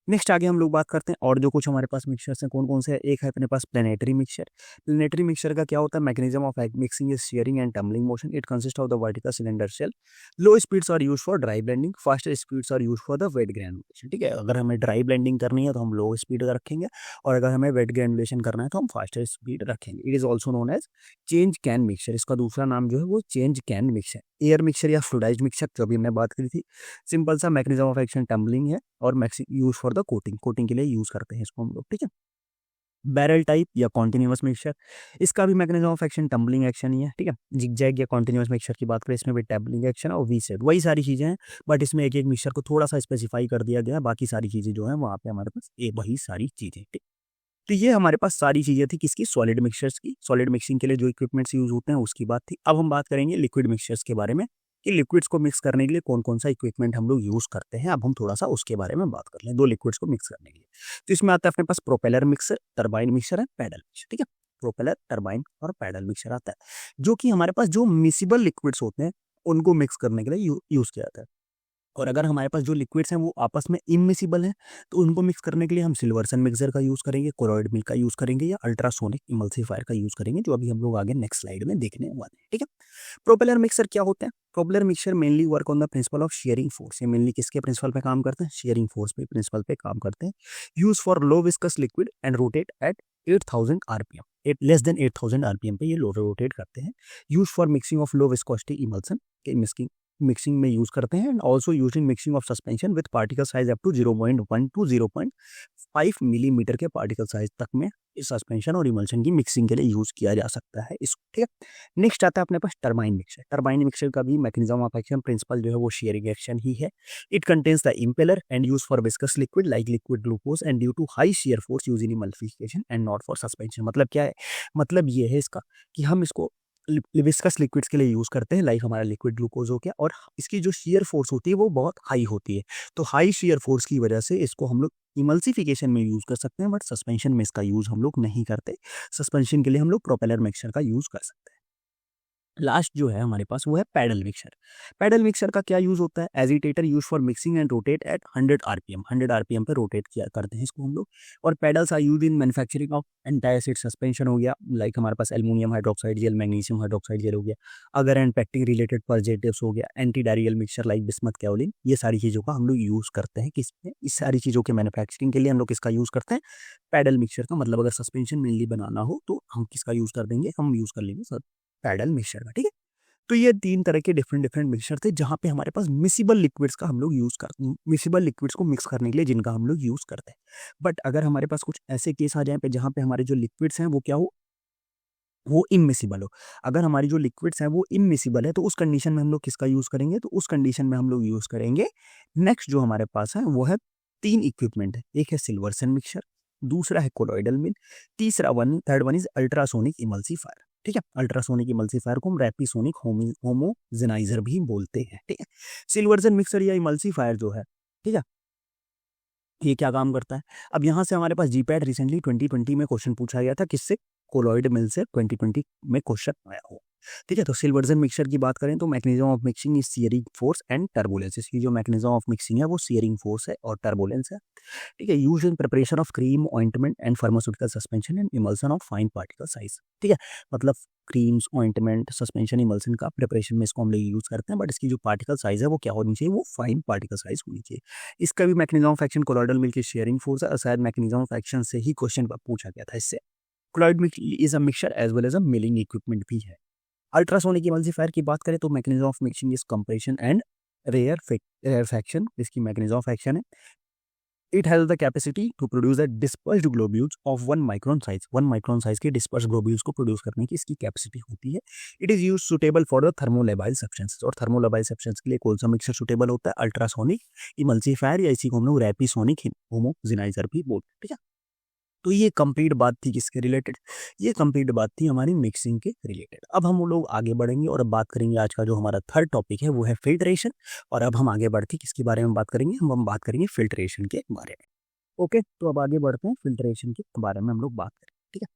नेक्स्ट आगे हम लोग बात करते हैं और जो कुछ हमारे पास मिक्सचर्स हैं कौन कौन से हैं। एक है अपने पास प्लेनेटरी मिक्सचर। प्लेनेटरी मिक्सचर का क्या होता है, mechanism of mixing is shearing and tumbling motion. It consist of the vertical cylinder shell. Low speeds are use for dry blending, fast speeds are use for the wet granulation. ठीक है, अगर हमें dry blending करनी है तो हम लो speed का रखेंगे, और अगर हमें वेट ग्रैनुलेशन करना है तो हम फास्टर स्पीड रखेंगे। It is also known as change can mixture. इसका दूसरा नाम जो है वो change can mixture, air mixture या फ्लूइडाइज्ड मिक्सचर जो अभी हमने बात करी थी। सिंपल सा मैकेनिज्म ऑफ एक्शन टम्बलिंग है और use for the coating, coating के लिए यूज करते हैं इसको हम लोग। ठीक है, बैरल टाइप या कॉन्टिन्यूअस मिक्सचर, इसका भी mechanism of action tumbling action ही है। ठीक है, जिगजैग या कॉन्टिन्यूअस मिक्सचर की बात करें, इसमें भी टम्बलिंग एक्शन और वी सेट, वही सारी चीजें हैं, बट इसमें एक एक मिक्सचर को थोड़ा सा स्पेसिफाई कर दिया गया है। बाकी सारी चीजें जो है वहाँ पे हमारे पास वही सारी चीजें। ठीक, तो ये हमारे पास सारी चीजें थी किसकी, सॉलिड मिक्सचर्स की। सॉलिड मिक्सिंग के लिए जो इक्विपमेंट्स यूज होते हैं उसकी बात थी। अब हम बात करेंगे लिक्विड मिक्सचर्स के बारे में कि लिक्विड्स को मिक्स करने के लिए कौन कौन सा इक्विपमेंट हम लोग यूज करते हैं। अब हम थोड़ा सा उसके बारे में बात कर लें, दो लिक्विड्स को मिक्स करने के लिए। तो इसमें आता है अपने पास प्रोपेलर मिक्सर, टरबाइन मिक्सर है, पैडल मिक्सर। ठीक है, प्रोपेलर, टरबाइन और पैडल मिक्सर आता है, जो कि हमारे पास जो मिसिबल लिक्विड्स होते हैं उनको मिक्स करने के लिए यूज किया जाता है। और अगर हमारे पास जो लिक्विड्स हैं वो आपस में इमिसिबल हैं तो उनको मिक्स करने के लिए हम सिल्वर्सन मिक्सर का यूज़ करेंगे, कोलॉइड मिल्क का यूज़ करेंगे या अल्ट्रासोनिक इमल्सिफायर का यूज़ करेंगे, जो अभी हम लोग आगे नेक्स्ट स्लाइड में देखने वाले हैं। ठीक है, प्रोपेलर मिक्सर क्या होते हैं। Propeller mixer mainly work on the principle of sharing force. ये मेनली किसके प्रिंसिपल पे काम करते हैं, शेयरिंग फोर्स पे प्रिंसिपल पे काम करते हैं। Use for low viscous liquid and rotate at 8000 RPM, less than 8000 RPM पे ये रोटेट करते हैं। Use for mixing of low viscosity emulsion के मिक्सिंग में यूज करते हैं, and also use in mixing of suspension with particle size up to 0.1 टू 0.5 millimetre के पार्टिकल साइज तक में इस सस्पेंशन और इमल्शन की मिक्सिंग के लिए यूज किया जा सकता है इसको। ठीक है, नेक्स्ट आता है अपने पास टरबाइन मिक्सर। टरबाइन मिक्सर का भी मैकेनिज्म ऑफ एक्शन प्रिंसिपल जो है वो शेयरिंग एक्शन ही है। It contains the impeller and use for viscous liquid like liquid glucose and due to high shear force use in emulsification and not for suspension. मतलब क्या है, मतलब ये है इसका कि हम इसको विस्कस लिक्विड्स के लिए यूज करते हैं, लाइक हमारा लिक्विड ग्लूकोज हो गया, और इसकी जो शेयर फोर्स होती है वो बहुत हाई होती है। तो हाई शेयर फोर्स की वजह से इसको हम लोग इमल्सिफिकेशन में यूज कर सकते हैं, बट सस्पेंशन में इसका यूज हम लोग नहीं करते। सस्पेंशन के लिए हम लोग प्रोपेलर मिक्सचर का यूज कर सकते हैं। लास्ट जो है हमारे पास वो है पैडल मिक्सर। पैडल मिक्सर का क्या यूज होता है, agitator use for mixing and rotate at 100 RPM. 100 RPM पे रोटेट किया करते हैं इसको हम लोग। और paddles are use in manufacturing of antacid suspension हो गया, लाइक हमारे पास aluminium hydroxide gel, magnesium hydroxide gel हो गया, अगर एंड पैक्टिंग रिलेटेड पॉजिटिव्स हो गया, anti diarrheal mixture like bismuth kaolin. ये सारी चीज़ों का हम लोग यूज करते हैं किसमें, इस सारी चीज़ों के मैन्युफैक्चरिंग के लिए हम लोग किसका यूज करते हैं, पैडल मिक्सचर का। मतलब अगर सस्पेंशन मेनली बनाना हो तो हम किसका यूज कर देंगे, हम यूज कर लेंगे सर पैडल मिक्सचर का। ठीक है, तो ये तीन तरह के डिफरेंट डिफरेंट मिक्सचर थे जहाँ पे हमारे पास मिसिबल लिक्विड्स का हम लोग यूज करते हैं, मिसिबल लिक्विड्स को मिक्स करने के लिए जिनका हम लोग यूज करते हैं। बट अगर हमारे पास कुछ ऐसे केस आ जाए पे जहाँ पे हमारे जो लिक्विड्स हैं वो क्या हो, वो इमिसिबल हो। अगर हमारी जो लिक्विड्स हैं वो इमिसिबल है तो उस कंडीशन में हम लोग किसका यूज करेंगे, तो उस कंडीशन में हम लोग यूज करेंगे नेक्स्ट जो हमारे पास है वो है तीन इक्विपमेंट है। एक है सिल्वर्सन मिक्सचर, दूसरा है colloidal mill, third one is ultrasonic emulsifier. ठीक है, अल्ट्रासोनिक इमल्सिफायर को हम रैपिसोनिक होमोजेनाइजर भी बोलते हैं। ठीक है, सिल्वर्सन मिक्सर या इमल्सिफायर जो है, ठीक है, ये क्या काम करता है। अब यहाँ से हमारे पास जीपैट रिसेंटली 2020 में क्वेश्चन पूछा गया था, किससे, कोलॉइड मिल से 2020 में क्वेश्चन आया हो। ठीक है, तो सिल्वर्सन मिक्सचर की बात करें तो mechanism of mixing is shearing force and turbulence. इसकी जो मैकेनिज्म ऑफ मिक्सिंग है वो सियरिंग फोर्स है और टर्बुलेंस है। ठीक है, use in preparation of cream, ointment and pharmaceutical suspension and emulsion of fine particle size. ठीक है, मतलब क्रीम्स, ऑइंटमेंट, सस्पेंशन, इमल्सन का प्रिपरेशन में इसको हम लोग यूज करते हैं, बट इसकी जो पार्टिकल साइज है वो क्या होनी चाहिए, वो फाइन पार्टिकल साइज होनी चाहिए। इसका भी मैकेनिज्म ऑफ एक्शन कोलॉइडल मिल की शेयरिंग फोर्स है, और शायद मैकेनिज्म ऑफ एक्शन से ही क्वेश्चन पूछा गया था इससे। Colloid mill is a mixture as well as a milling equipment भी है। अल्ट्रासोनिक इमल्सिफायर की बात करें तो mechanism of mixing is compression and rarefaction, इसकी मैकेनिज्म ऑफ एक्शन है। It has the capacity to produce the dispersed globules of 1 micron size. 1 micron size के dispersed globules को प्रोड्यूस करने की इसकी कैपेसिटी होती है। It is use suitable for the thermolabile substance, और थर्मोलेबाइल सब्सटेंस के लिए कौन सा मिक्सर सुटेबल होता है, अल्ट्रासोनिक इमल्सिफायर, या इसी को हम लोग रैपिसोनिक होमोजेनाइजर भी बोलते हैं। ठीक है, तो ये कंप्लीट बात थी किसके रिलेटेड, ये कंप्लीट बात थी हमारी मिक्सिंग के रिलेटेड। अब हम लोग आगे बढ़ेंगे और अब बात करेंगे आज का जो हमारा थर्ड टॉपिक है वो है फिल्ट्रेशन। और अब हम आगे बढ़ते किसके बारे में बात करेंगे, हम बात करेंगे फिल्ट्रेशन के बारे में। ओके, तो अब आगे बढ़ते हैं फिल्ट्रेशन के बारे में हम लोग बात करें। ठीक है,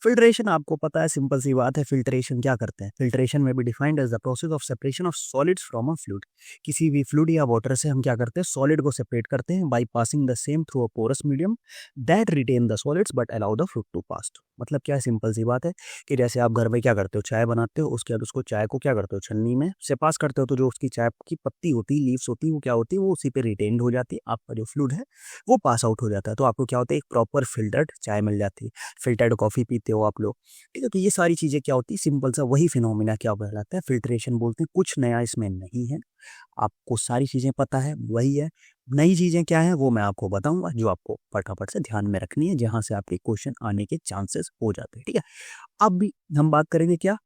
फिल्ट्रेशन आपको पता है, सिंपल सी बात है। फिल्ट्रेशन क्या करते हैं? फिल्ट्रेशन में भी defined as the process of separation of solids from a fluid. किसी भी फ्लूइड या वाटर से हम क्या करते हैं? सॉलिड को सेपरेट करते हैं by passing the same through a porous medium that retain the solids but allow the fluid to pass. मतलब क्या है? सिंपल सी बात है कि जैसे आप घर में क्या करते हो, चाय बनाते हो, उसके बाद उसको चाय को क्या करते हो? छन्नी में से पास करते हो, तो जो उसकी चाय की पत्ती होती है, लीव्स होती है, वो क्या होती है? वो उसी पे रिटेन्ड हो जाती है। आपका जो फ्लूइड है वो पास आउट हो जाता है, तो आपको क्या होता है? एक प्रॉपर फिल्टर्ड चाय मिल जाती है। फिल्टर्ड कॉफी पीते हो आप लोग, ठीक है? तो ये सारी चीजें क्या होती है? सिंपल सा वही फिनोमिना क्या कहलाता है? फिल्ट्रेशन बोलते हैं। कुछ नया इसमें नहीं है, आपको सारी चीजें पता है, वही है। नई चीजें क्या है वो मैं आपको बताऊंगा, जो आपको फटाफट से ध्यान में रखनी है, जहां से आपके क्वेश्चन आने के चांसेस हो जाते हैं, ठीक है? अब भी हम बात करेंगे क्या?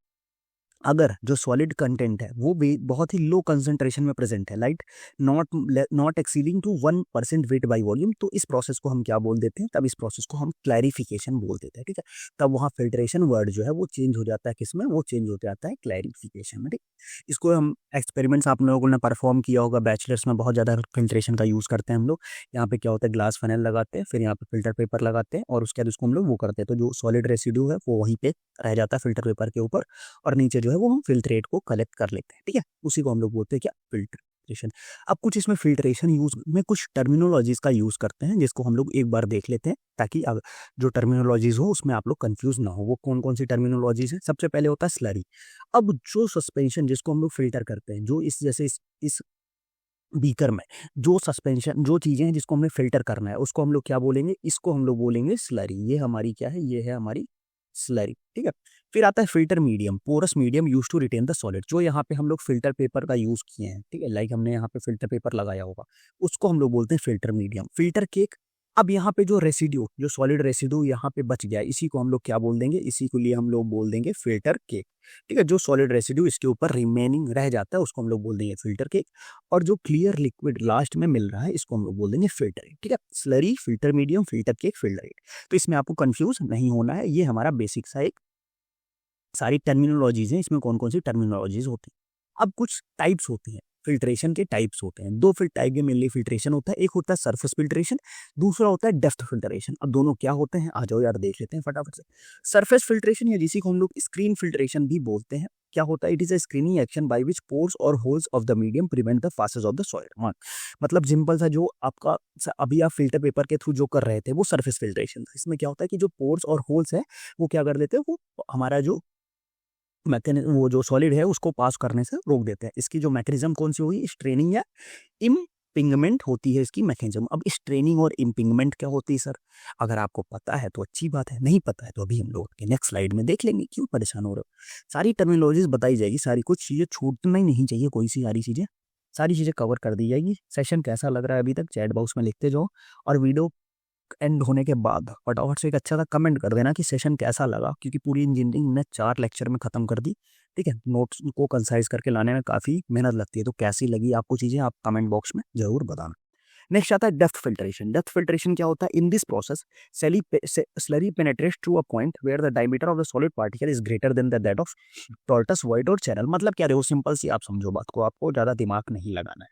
अगर जो सॉलिड कंटेंट है वो भी बहुत ही लो कंसंट्रेशन में प्रेजेंट है, like not not exceeding to 1% weight by volume, तो इस प्रोसेस को हम क्या बोल देते हैं? तब इस प्रोसेस को हम क्लैरिफिकेशन बोल देते हैं, ठीक है? तब वहाँ फिल्ट्रेशन वर्ड जो है वो चेंज हो जाता है, किसमें? वो चेंज हो जाता है क्लैरिफिकेशन में, ठीक? इसको हम एक्सपेरिमेंट्स आप लोगों ने परफॉर्म किया होगा, बैचलर्स में बहुत ज़्यादा फिल्ट्रेशन का यूज़ करते हैं हम लोग। यहाँ पे क्या होता है? ग्लास फनेल लगाते हैं, फिर यहाँ पे फिल्टर पेपर लगाते हैं, और उसके बाद उसको हम लोग वो करते हैं, तो जो सॉलिड रेसिड्यू है वो वहीं पे रह जाता है फिल्टर पेपर के ऊपर, और नीचे जो है वो हम फिल्ट्रेट को कलेक्ट कर लेते हैं, ठीक है? उसी को हम लोग बोलते हैं क्या? फिल्ट्रेशन। अब कुछ इसमें फिल्ट्रेशन यूज में कुछ टर्मिनोलॉजीज का यूज करते हैं, जिसको हम लोग एक बार देख लेते हैं, ताकि अब जो टर्मिनोलॉजीज हो उसमें आप लोग कंफ्यूज ना हो। वो कौन कौन सी टर्मिनोलॉजीज है? सबसे पहले होता है स्लरी। अब जो सस्पेंशन जिसको हम लोग फिल्टर करते हैं, जो इस जैसे इस बीकर में जो सस्पेंशन, जो चीजें हैं जिसको हमने फिल्टर करना है, उसको हम लोग क्या बोलेंगे? इसको हम लोग बोलेंगे स्लरी। ये हमारी क्या है? ये है हमारी स्लरी, ठीक है? फिर आता है filter medium, porous medium use to retain the solid. जो यहाँ पे हम लोग फिल्टर पेपर का यूज किए हैं, ठीक है? लाइक हमने यहाँ पे फिल्टर पेपर लगाया होगा, उसको हम लोग बोलते हैं फिल्टर मीडियम। Filter cake. अब यहाँ पे जो रेसिड्यू, जो सॉलिड रेसिड्यू यहाँ पे बच गया, इसी को हम लोग क्या बोल देंगे? इसी के लिए हम लोग बोल देंगे फिल्टर केक, ठीक है? जो सॉलिड रेसिड्यू इसके ऊपर रिमेनिंग रह जाता है उसको हम लोग बोल देंगे फिल्टर केक, और जो क्लियर लिक्विड लास्ट में मिल रहा है इसको हम लोग बोल देंगे फिल्टर, ठीक है? Slurry, filter medium, filter cake, filter. तो इसमें आपको कंफ्यूज नहीं होना है, ये हमारा बेसिक सा एक सारी टर्मिनोलॉजीज हैं। इसमें कौन कौन सी टर्मिनोलॉजीज होती हैं? अब कुछ टाइप्स होती हैं, फिल्ट्रेशन के टाइप्स होते हैं। दो फिर टाइप के मेनली फिल्ट्रेशन होता है, एक होता है सरफेस फिल्ट्रेशन, दूसरा होता है डेप्थ फिल्ट्रेशन। अब दोनों क्या होते हैं? आ जाओ यार देख लेते हैं फटाफट से। सरफेस फिल्ट्रेशन, या जिसी को हम लोग स्क्रीन फिल्ट्रेशन भी बोलते हैं, क्या होता है? It is a screening action by which pores or holes of the medium prevent the passage of the soil. मतलब सिंपल सा, जो आपका अभी आप फिल्टर पेपर के थ्रू जो कर रहे थे वो सरफेस फिल्ट्रेशन था। इसमें क्या होता है कि जो पोर्स और होल्स है वो क्या कर देते हैं? वो हमारा जो मैकेनिज्म, वो जो सॉलिड है उसको पास करने से रोक देते हैं। इसकी जो मैकेनिज्म कौन सी होगी? स्ट्रेनिंग या इम्पिंगमेंट होती है इसकी मैकेनिज्म। अब स्ट्रेनिंग और इम्पिंगमेंट क्या होती है सर? अगर आपको पता है तो अच्छी बात है, नहीं पता है तो अभी हम लोग के नेक्स्ट स्लाइड में देख लेंगे, क्यों परेशान हो रहे हो? सारी टर्मिनोलॉजीज बताई जाएगी, सारी कुछ चीजें छूटना ही नहीं चाहिए, कोई सी सारी चीजें कवर कर दी जाएगी। सेशन कैसा लग रहा है अभी तक चैट बॉक्स में लिखते जाओ, और वीडियो एंड होने के बाद फटाफट से एक अच्छा सा कमेंट कर देना कि सेशन कैसा लगा, क्योंकि पूरी इंजीनियरिंग ने 4 लेक्चर में खत्म कर दी, ठीक है? नोट्स को कंसाइज करके लाने में काफी मेहनत लगती है, तो कैसी लगी आपको चीजें आप कमेंट बॉक्स में जरूर बताना। नेक्स्ट आता है डेप्थ फिल्ट्रेशन। डेप्थ फिल्ट्रेशन क्या होता है? In this process slurry penetrates through a point where the diameter of the solid particle is greater than that of tortuous void or channel. मतलब क्या रहे हो? सिंपल सी आप समझो बात को, आपको ज्यादा दिमाग नहीं लगाना है।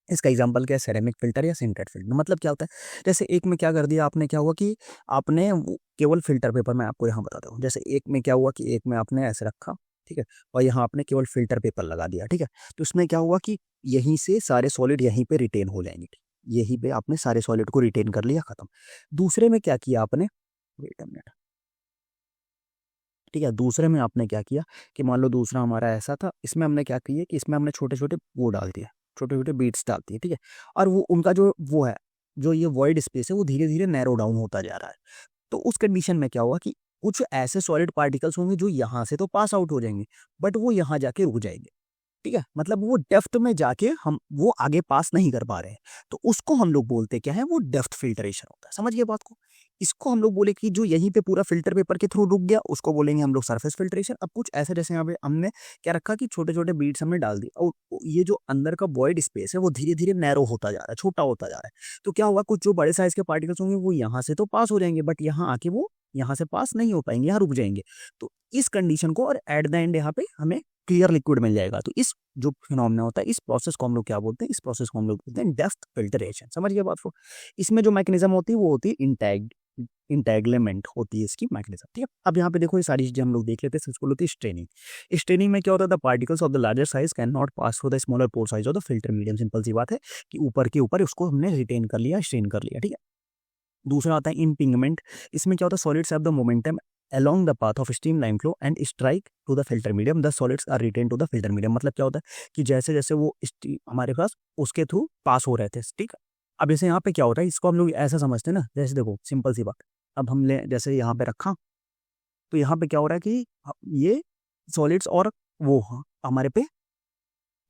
इसका एग्जांपल क्या है? सेरेमिक फिल्टर या सिंटेट फिल्टर। मतलब क्या होता है? जैसे एक में क्या कर दिया आपने, क्या हुआ कि आपने केवल फिल्टर पेपर, मैं आपको यहाँ बताता हूँ, जैसे एक में क्या हुआ कि एक में आपने ऐसे रखा, ठीक है, और यहाँ आपने केवल फिल्टर पेपर लगा दिया, ठीक है? तो उसमें क्या हुआ कि यहीं से सारे सॉलिड यहीं पे रिटेन हो जाएंगे, यहीं पे आपने सारे सॉलिड को रिटेन कर लिया, खत्म। दूसरे में क्या किया आपने? वेट अ मिनट, ठीक है? दूसरे में आपने क्या किया कि मान लो दूसरा हमारा ऐसा था, इसमें हमने क्या किया कि इसमें हमने छोटे छोटे वो डाल दिया, छोटे छोटे बीट्स डाल दिए, ठीक है? और वो उनका जो वो है, जो ये वॉइड स्पेस है वो धीरे धीरे नैरो डाउन होता जा रहा है। तो उस कंडीशन में क्या हुआ कि कुछ ऐसे सॉलिड पार्टिकल्स होंगे जो यहाँ से तो पास आउट हो जाएंगे, बट वो यहाँ जाके रुक जाएंगे, ठीक है? मतलब वो डेप्थ में जाके हम वो आगे पास नहीं कर पा रहे हैं, तो उसको हम लोग बोलते क्या है? वो डेप्थ फिल्ट्रेशन होता है। समझिए बात को। इसको हम लोग बोले कि जो यहीं पे पूरा फिल्टर पेपर के थ्रू रुक गया उसको बोलेंगे हम लोग सरफेस फिल्ट्रेशन। अब कुछ ऐसे, जैसे यहाँ पे हमने क्या रखा कि छोटे छोटे बीड्स हमने डाल दिए, और ये जो अंदर का वॉइड स्पेस है वो धीरे धीरे नैरो होता जा रहा है, छोटा होता जा रहा है। तो क्या हुआ? कुछ जो बड़े साइज के पार्टिकल्स होंगे वो यहाँ से तो पास हो जाएंगे, बट यहाँ आके वो यहाँ से पास नहीं हो पाएंगे, यहाँ रुक जाएंगे। तो इस कंडीशन को, और एट द एंड यहाँ पे हमें क्लियर लिक्विड मिल जाएगा। तो इस जो फिनोमेना होता है, इस प्रोसेस को हम लोग क्या बोलते हैं? इस प्रोसेस को हम लोग बोलते हैं डेप्थ फिल्ट्रेशन। समझ गए बात को? इसमें जो मैकेनिज्म होती है वो होती है इंटैक्ट, इंटेगलमेंट होती है इसकी मैकेनिज्म, ठीक है। अब यहाँ पे देखो ये सारी चीजें हम लोग देख लेते हैं। इसको बोलते हैं स्ट्रेनिंग। स्ट्रेनिंग में क्या होता है, the particles of the larger size can not pass through the smaller pore size of the filter medium. Simple सी बात है कि ऊपर के ऊपर उसको हमने रिटेन कर लिया, स्ट्रेन कर लिया, ठीक है। दूसरा आता है इम्पिंगमेंट। इसमें क्या होता है, solids have the momentum along the path of streamline flow and strike to the filter medium, the solids are retained to the filter medium। मतलब क्या होता है कि जैसे जैसे वो हमारे पास उसके थ्रू पास हो रहे थे, ठीक है। अब जैसे यहाँ पे क्या होता है, इसको हम लोग ऐसा समझते हैं ना, जैसे देखो सिंपल सी बात, अब हमने जैसे यहाँ पे रखा तो यहाँ पे क्या हो रहा है कि ये सॉलिड्स और वो हमारे पे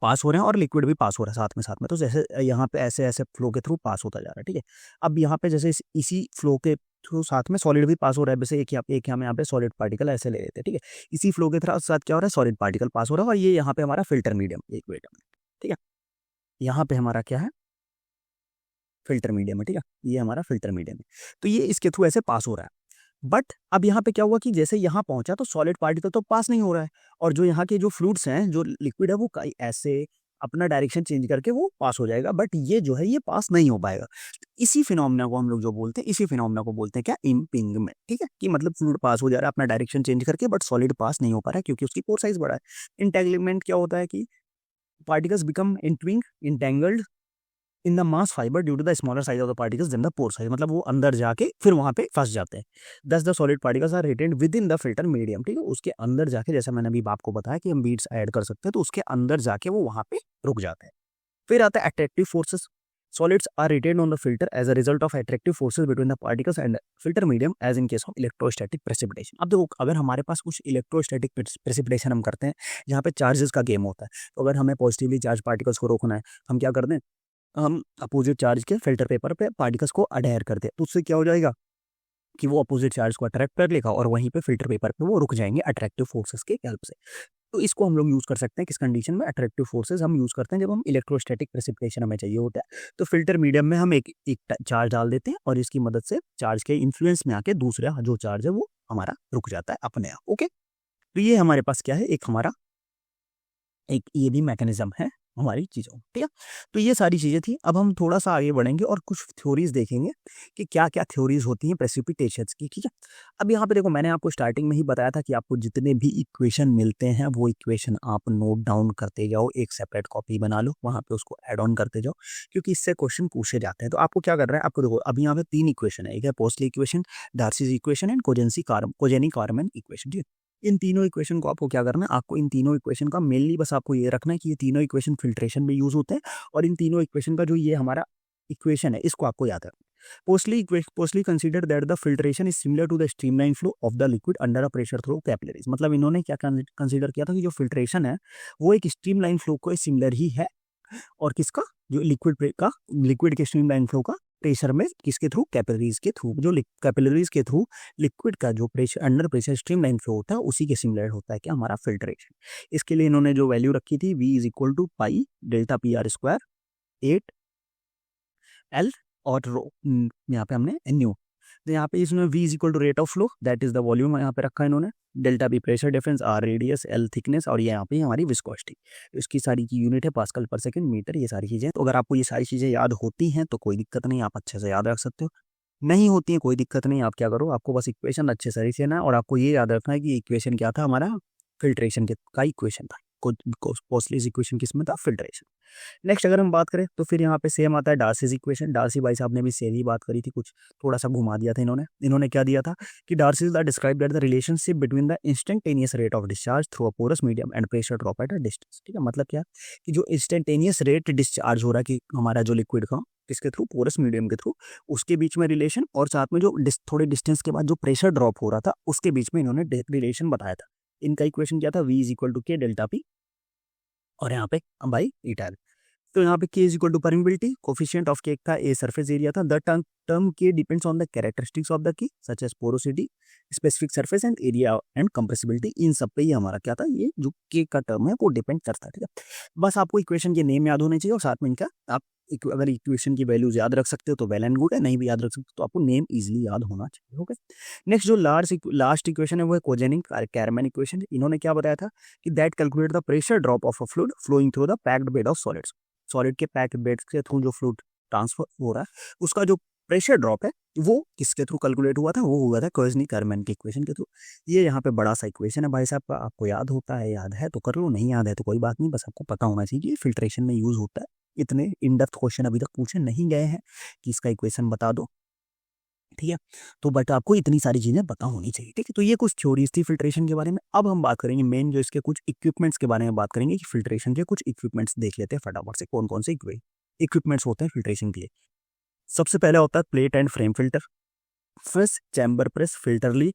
पास हो रहे हैं और लिक्विड भी पास हो रहा है साथ में। तो जैसे यहाँ पे ऐसे ऐसे फ्लो के थ्रू पास होता जा रहा है, ठीक है। अब यहाँ पे जैसे इसी फ्लो के थ्रू साथ में सॉलिड भी पास हो रहा है। वैसे एक हम यहाँ पे सॉलिड पार्टिकल ऐसे ले लेते हैं, ठीक है। इसी फ्लो के साथ क्या हो रहा है, सॉलिड पार्टिकल पास हो रहा है और ये यहाँ पे हमारा फिल्टर मीडियम इक्वेटर, ठीक है। यहाँ पे हमारा क्या है, फिल्टर मीडियम है, ठीक है। ये हमारा फिल्टर मीडियम है, तो ये इसके थ्रू ऐसे पास हो रहा है। बट अब यहाँ पे क्या हुआ कि जैसे यहाँ पहुंचा तो सॉलिड पार्टिकल तो पास नहीं हो रहा है, और जो यहाँ के जो फ्लूइड्स हैं, जो लिक्विड है, वो ऐसे अपना डायरेक्शन चेंज करके वो पास हो जाएगा, बट ये जो है ये पास नहीं हो पाएगा। इसी फिनोमेना को हम लोग जो बोलते हैं, इसी फिनोमेना को बोलते हैं क्या, इम्पिंगमेंट, ठीक है। कि मतलब फ्लूइड पास हो जा रहा है अपना डायरेक्शन चेंज करके, बट सॉलिड पास नहीं हो पा रहा है क्योंकि उसकी पोर साइज बड़ा है। इंटेंगलमेंट क्या होता है कि particles become entangled in the mass fibre due to the smaller size of the particles than the pore size. मतलब वो अंदर जाके फिर वहां पे फंस जाते हैं। Thus the solid particles are retained within the filter medium, ठीक है। उसके अंदर जाके, जैसे मैंने अभी आपको बताया कि हम बीड्स ऐड कर सकते हैं, तो उसके अंदर जाके वो वहां पे रुक जाते हैं। फिर आता है attractive forces. Solids are retained on the filter as a result of attractive forces between the particles and filter medium as in case of electrostatic precipitation. अब देखो, अगर हमारे पास कुछ इलेक्ट्रोस्टैटिक प्रेसिपिटेशन हम करते हैं जहाँ पे चार्जेस का गेम होता है, तो अगर हमें पॉजिटिवली चार्ज पार्टिकल्स को रोकना है, हम क्या करते हैं, हम अपोजिट चार्ज के फिल्टर पेपर पे पार्टिकल्स को अडेयर करते हैं। तो उससे क्या हो जाएगा कि वो अपोजिट चार्ज को अट्रैक्ट कर लेगा और वहीं पे फिल्टर पेपर पे वो रुक जाएंगे अट्रैक्टिव फोर्सेस के हेल्प से। तो इसको हम लोग यूज कर सकते हैं किस कंडीशन में, अट्रैक्टिव फोर्सेस हम यूज करते हैं जब हम इलेक्ट्रोस्टैटिक प्रेसिपिटेशन हमें चाहिए होता है। तो फिल्टर मीडियम में हम एक चार्ज डाल देते हैं और इसकी मदद से चार्ज के इन्फ्लुएंस में आके दूसरा जो चार्ज है वो हमारा रुक जाता है अपने आप। ओके, तो ये हमारे पास क्या है, एक हमारा एक ये भी मैकेनिज्म है हमारी चीज़ों, ठीक है। तो ये सारी चीज़ें थी। अब हम थोड़ा सा आगे बढ़ेंगे और कुछ थ्योरीज देखेंगे कि क्या क्या थ्योरीज होती हैं प्रेसिपिटेशंस की, ठीक है। अब यहाँ पे देखो, मैंने आपको स्टार्टिंग में ही बताया था कि आपको जितने भी इक्वेशन मिलते हैं वो इक्वेशन आप नोट डाउन करते जाओ, एक सेपरेट कॉपी बना लो, वहाँ पे उसको ऐड ऑन करते जाओ, क्योंकि इससे क्वेश्चन पूछे जाते हैं। तो आपको क्या करना है, आपको देखो अभी यहाँ पे 3 इक्वेशन है, एक है Poiseuille equation, Darcy's equation and Kozeny Carman equation, ठीक है। इन तीनों इक्वेशन को आपको क्या करना है, आपको इन तीनों इक्वेशन का मेनली बस आपको ये रखना है कि ये तीनों इक्वेशन फिल्ट्रेशन में यूज होते हैं, और इन तीनों इक्वेशन का जो ये हमारा इक्वेशन है इसको आपको याद रखना है। Poiseuille consider that the filtration is similar to the streamline flow of the liquid under a pressure through capillaries. मतलब इन्होंने क्या कंसीडर किया था कि जो फिल्ट्रेशन है वो एक स्ट्रीमलाइन फ्लो को सिमिलर ही है, और किसका, जो लिक्विड के स्ट्रीमलाइन फ्लो का प्रेशर में किसके थ्रू, कैपिलरीज के थ्रू। जो कैपिलरीज के थ्रू लिक्विड का जो pressure under pressure streamline flow होता है उसी के सिमिलर होता है क्या, हमारा फिल्ट्रेशन। इसके लिए इन्होंने जो वैल्यू रखी थी V is equal to pi delta P R square 8L और रो, यहाँ पे हमने NU। तो यहाँ पे इसमें V is equal to rate of flow, that is the volume यहाँ पे रखा है इन्होंने, delta B pressure difference, R radius, L thickness, और ये यहाँ पे हमारी विस्कोसिटी। इसकी सारी की यूनिट है पास्कल पर सेकंड, मीटर, ये सारी चीज़ें। तो अगर आपको ये सारी चीज़ें याद होती हैं तो कोई दिक्कत नहीं, आप अच्छे से याद रख सकते हो। नहीं होती है कोई दिक्कत नहीं, आप क्या करो, आपको बस इक्वेशन अच्छे से लिखना है, और आपको ये याद रखना है कि इक्वेशन क्या था हमारा, फिल्ट्रेशन का इक्वेशन था। पोस्टलीज इक्वेशन किसमें था, फिल्ट्रेशन। नेक्स्ट अगर हम बात करें तो फिर यहाँ पे सेम आता है डार्सीज इक्वेशन। डार्सी भाई साहब ने भी सेम ही बात करी थी, कुछ थोड़ा सा घुमा दिया था इन्होंने क्या दिया था कि Darcy is the describe that the relationship between the instantaneous rate of discharge through a porous medium and pressure drop at a distance, ठीक है। मतलब क्या कि जो इंस्टेंटेनियस रेट डिस्चार्ज हो रहा है कि हमारा जो लिक्विड का किसके थ्रू, पोरस मीडियम के थ्रू, उसके बीच में रिलेशन, और साथ में जो थोड़े डिस्टेंस के बाद जो प्रेशर ड्रॉप हो रहा था उसके बीच में इन्होंने रिलेशन बताया था। इनका इक्वेशन क्या था, V is equal to K delta P, और यहाँ पे बाई ईटा। तो यहाँ पे K is equal to permeability, coefficient of cake था, A सरफेस एरिया था। The term K depends on the characteristics of the cake such as porosity, specific surface and area and compressibility. इन सब पे ही हमारा क्या था, ये जो K का टर्म है वो डिपेंड करता है, ठीक है। बस आपको इक्वेशन के नेम याद होने चाहिए, और साथ में इनका आप अगर इक्वेशन की वैल्यूज याद रख सकते हो तो वेल एंड गुड है, नहीं भी याद रख सकते तो आपको नेम इजीली याद होना चाहिए। ओके, नेक्स्ट जो लास्ट इक्वेशन है वो है कोजेनिक कैरमैन इक्वेशन। इन्होंने क्या बताया था कि that calculate the pressure drop of a fluid flowing through the packed bed of solids. Solid के पैक्ड बेड के थ्रू जो फ्लूइड ट्रांसफर हो रहा है उसका जो प्रेशर ड्रॉप है वो किसके थ्रू कैलकुलेट हुआ था, वो हुआ था क्वेज़नी-करमैन की इक्वेशन के थ्रू। ये यहाँ पे बड़ा सा इक्वेशन है भाई साहब का, आपको याद होता है, याद है तो कर लो, नहीं याद है तो कोई बात नहीं, बस आपको पता होना चाहिए फिल्ट्रेशन में यूज़ होता है। इतने इन डेप्थ क्वेश्चन अभी तक पूछे नहीं गए हैं कि इसका इक्वेशन बता दो, ठीक है? तो बट आपको इतनी सारी चीज़ें पता होनी चाहिए, ठीक है? तो ये कुछ थ्योरीज़ थी फ़िल्ट्रेशन के बारे में। अब हम बात करेंगे मेन जो इसके कुछ इक्विपमेंट्स के बारे में बात करेंगे कि फ़िल्ट्रेशन के कुछ इक्विपमेंट्स देख लेते हैं फटाफट से, कौन-कौन से इक्विपमेंट्स होते हैं फ़िल्ट्रेशन के लिए। सबसे पहले होता है प्लेट एंड फ्रेम फ़िल्टर, फिर चैम्बर प्रेस फ़िल्टर ली,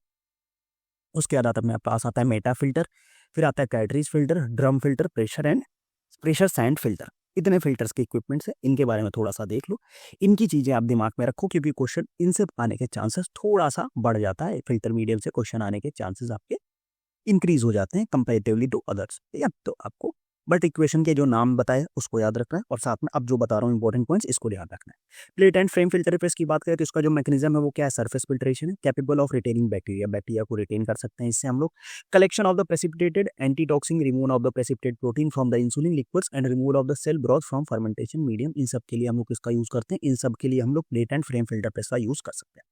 उसके बाद आता है अपने पास आता है मेटा फ़िल्टर, फिर आता है cartridge filter, drum filter, pressure sand filter. इतने फ़िल्टर्स के इक्विपमेंट्स हैं, इनके बारे में थोड़ा-सा देख लो। इनकी चीज़ें आप दिमाग में रखो क्योंकि क्वेश्चन इनसे आने के चांसेस थोड़ा-सा बढ़ जाता है। फ़िल्टर मीडियम से क्वेश्चन आने के चांसेस आपके इंक्रीज़ हो जाते हैं कंपैरेटिवली टू अदर्स, ठीक है? तो आपको बट इक्वेशन के जो नाम बताए उसको याद रखना है और साथ में अब जो बता रहा हूँ इंपॉर्टेंट पॉइंट्स इसको याद रखना है। प्लेट एंड फ्रेम फ़िल्टर पे इसकी बात करें तो इसका जो मैकेनिज़्म है वो क्या है, सरफेस फ़िल्ट्रेशन है, capable of retaining bacteria, bacteria को रिटेन कर सकते हैं इससे हम लोग। Collection of the precipitated antitoxin, removal of the precipitated protein from the insulin liquids and removal of the cell broth from fermentation medium, इन सब के लिए हम लोग किसका यूज़ करते हैं, इन सब के लिए हम लोग plate and frame filter press का यूज़ कर सकते हैं।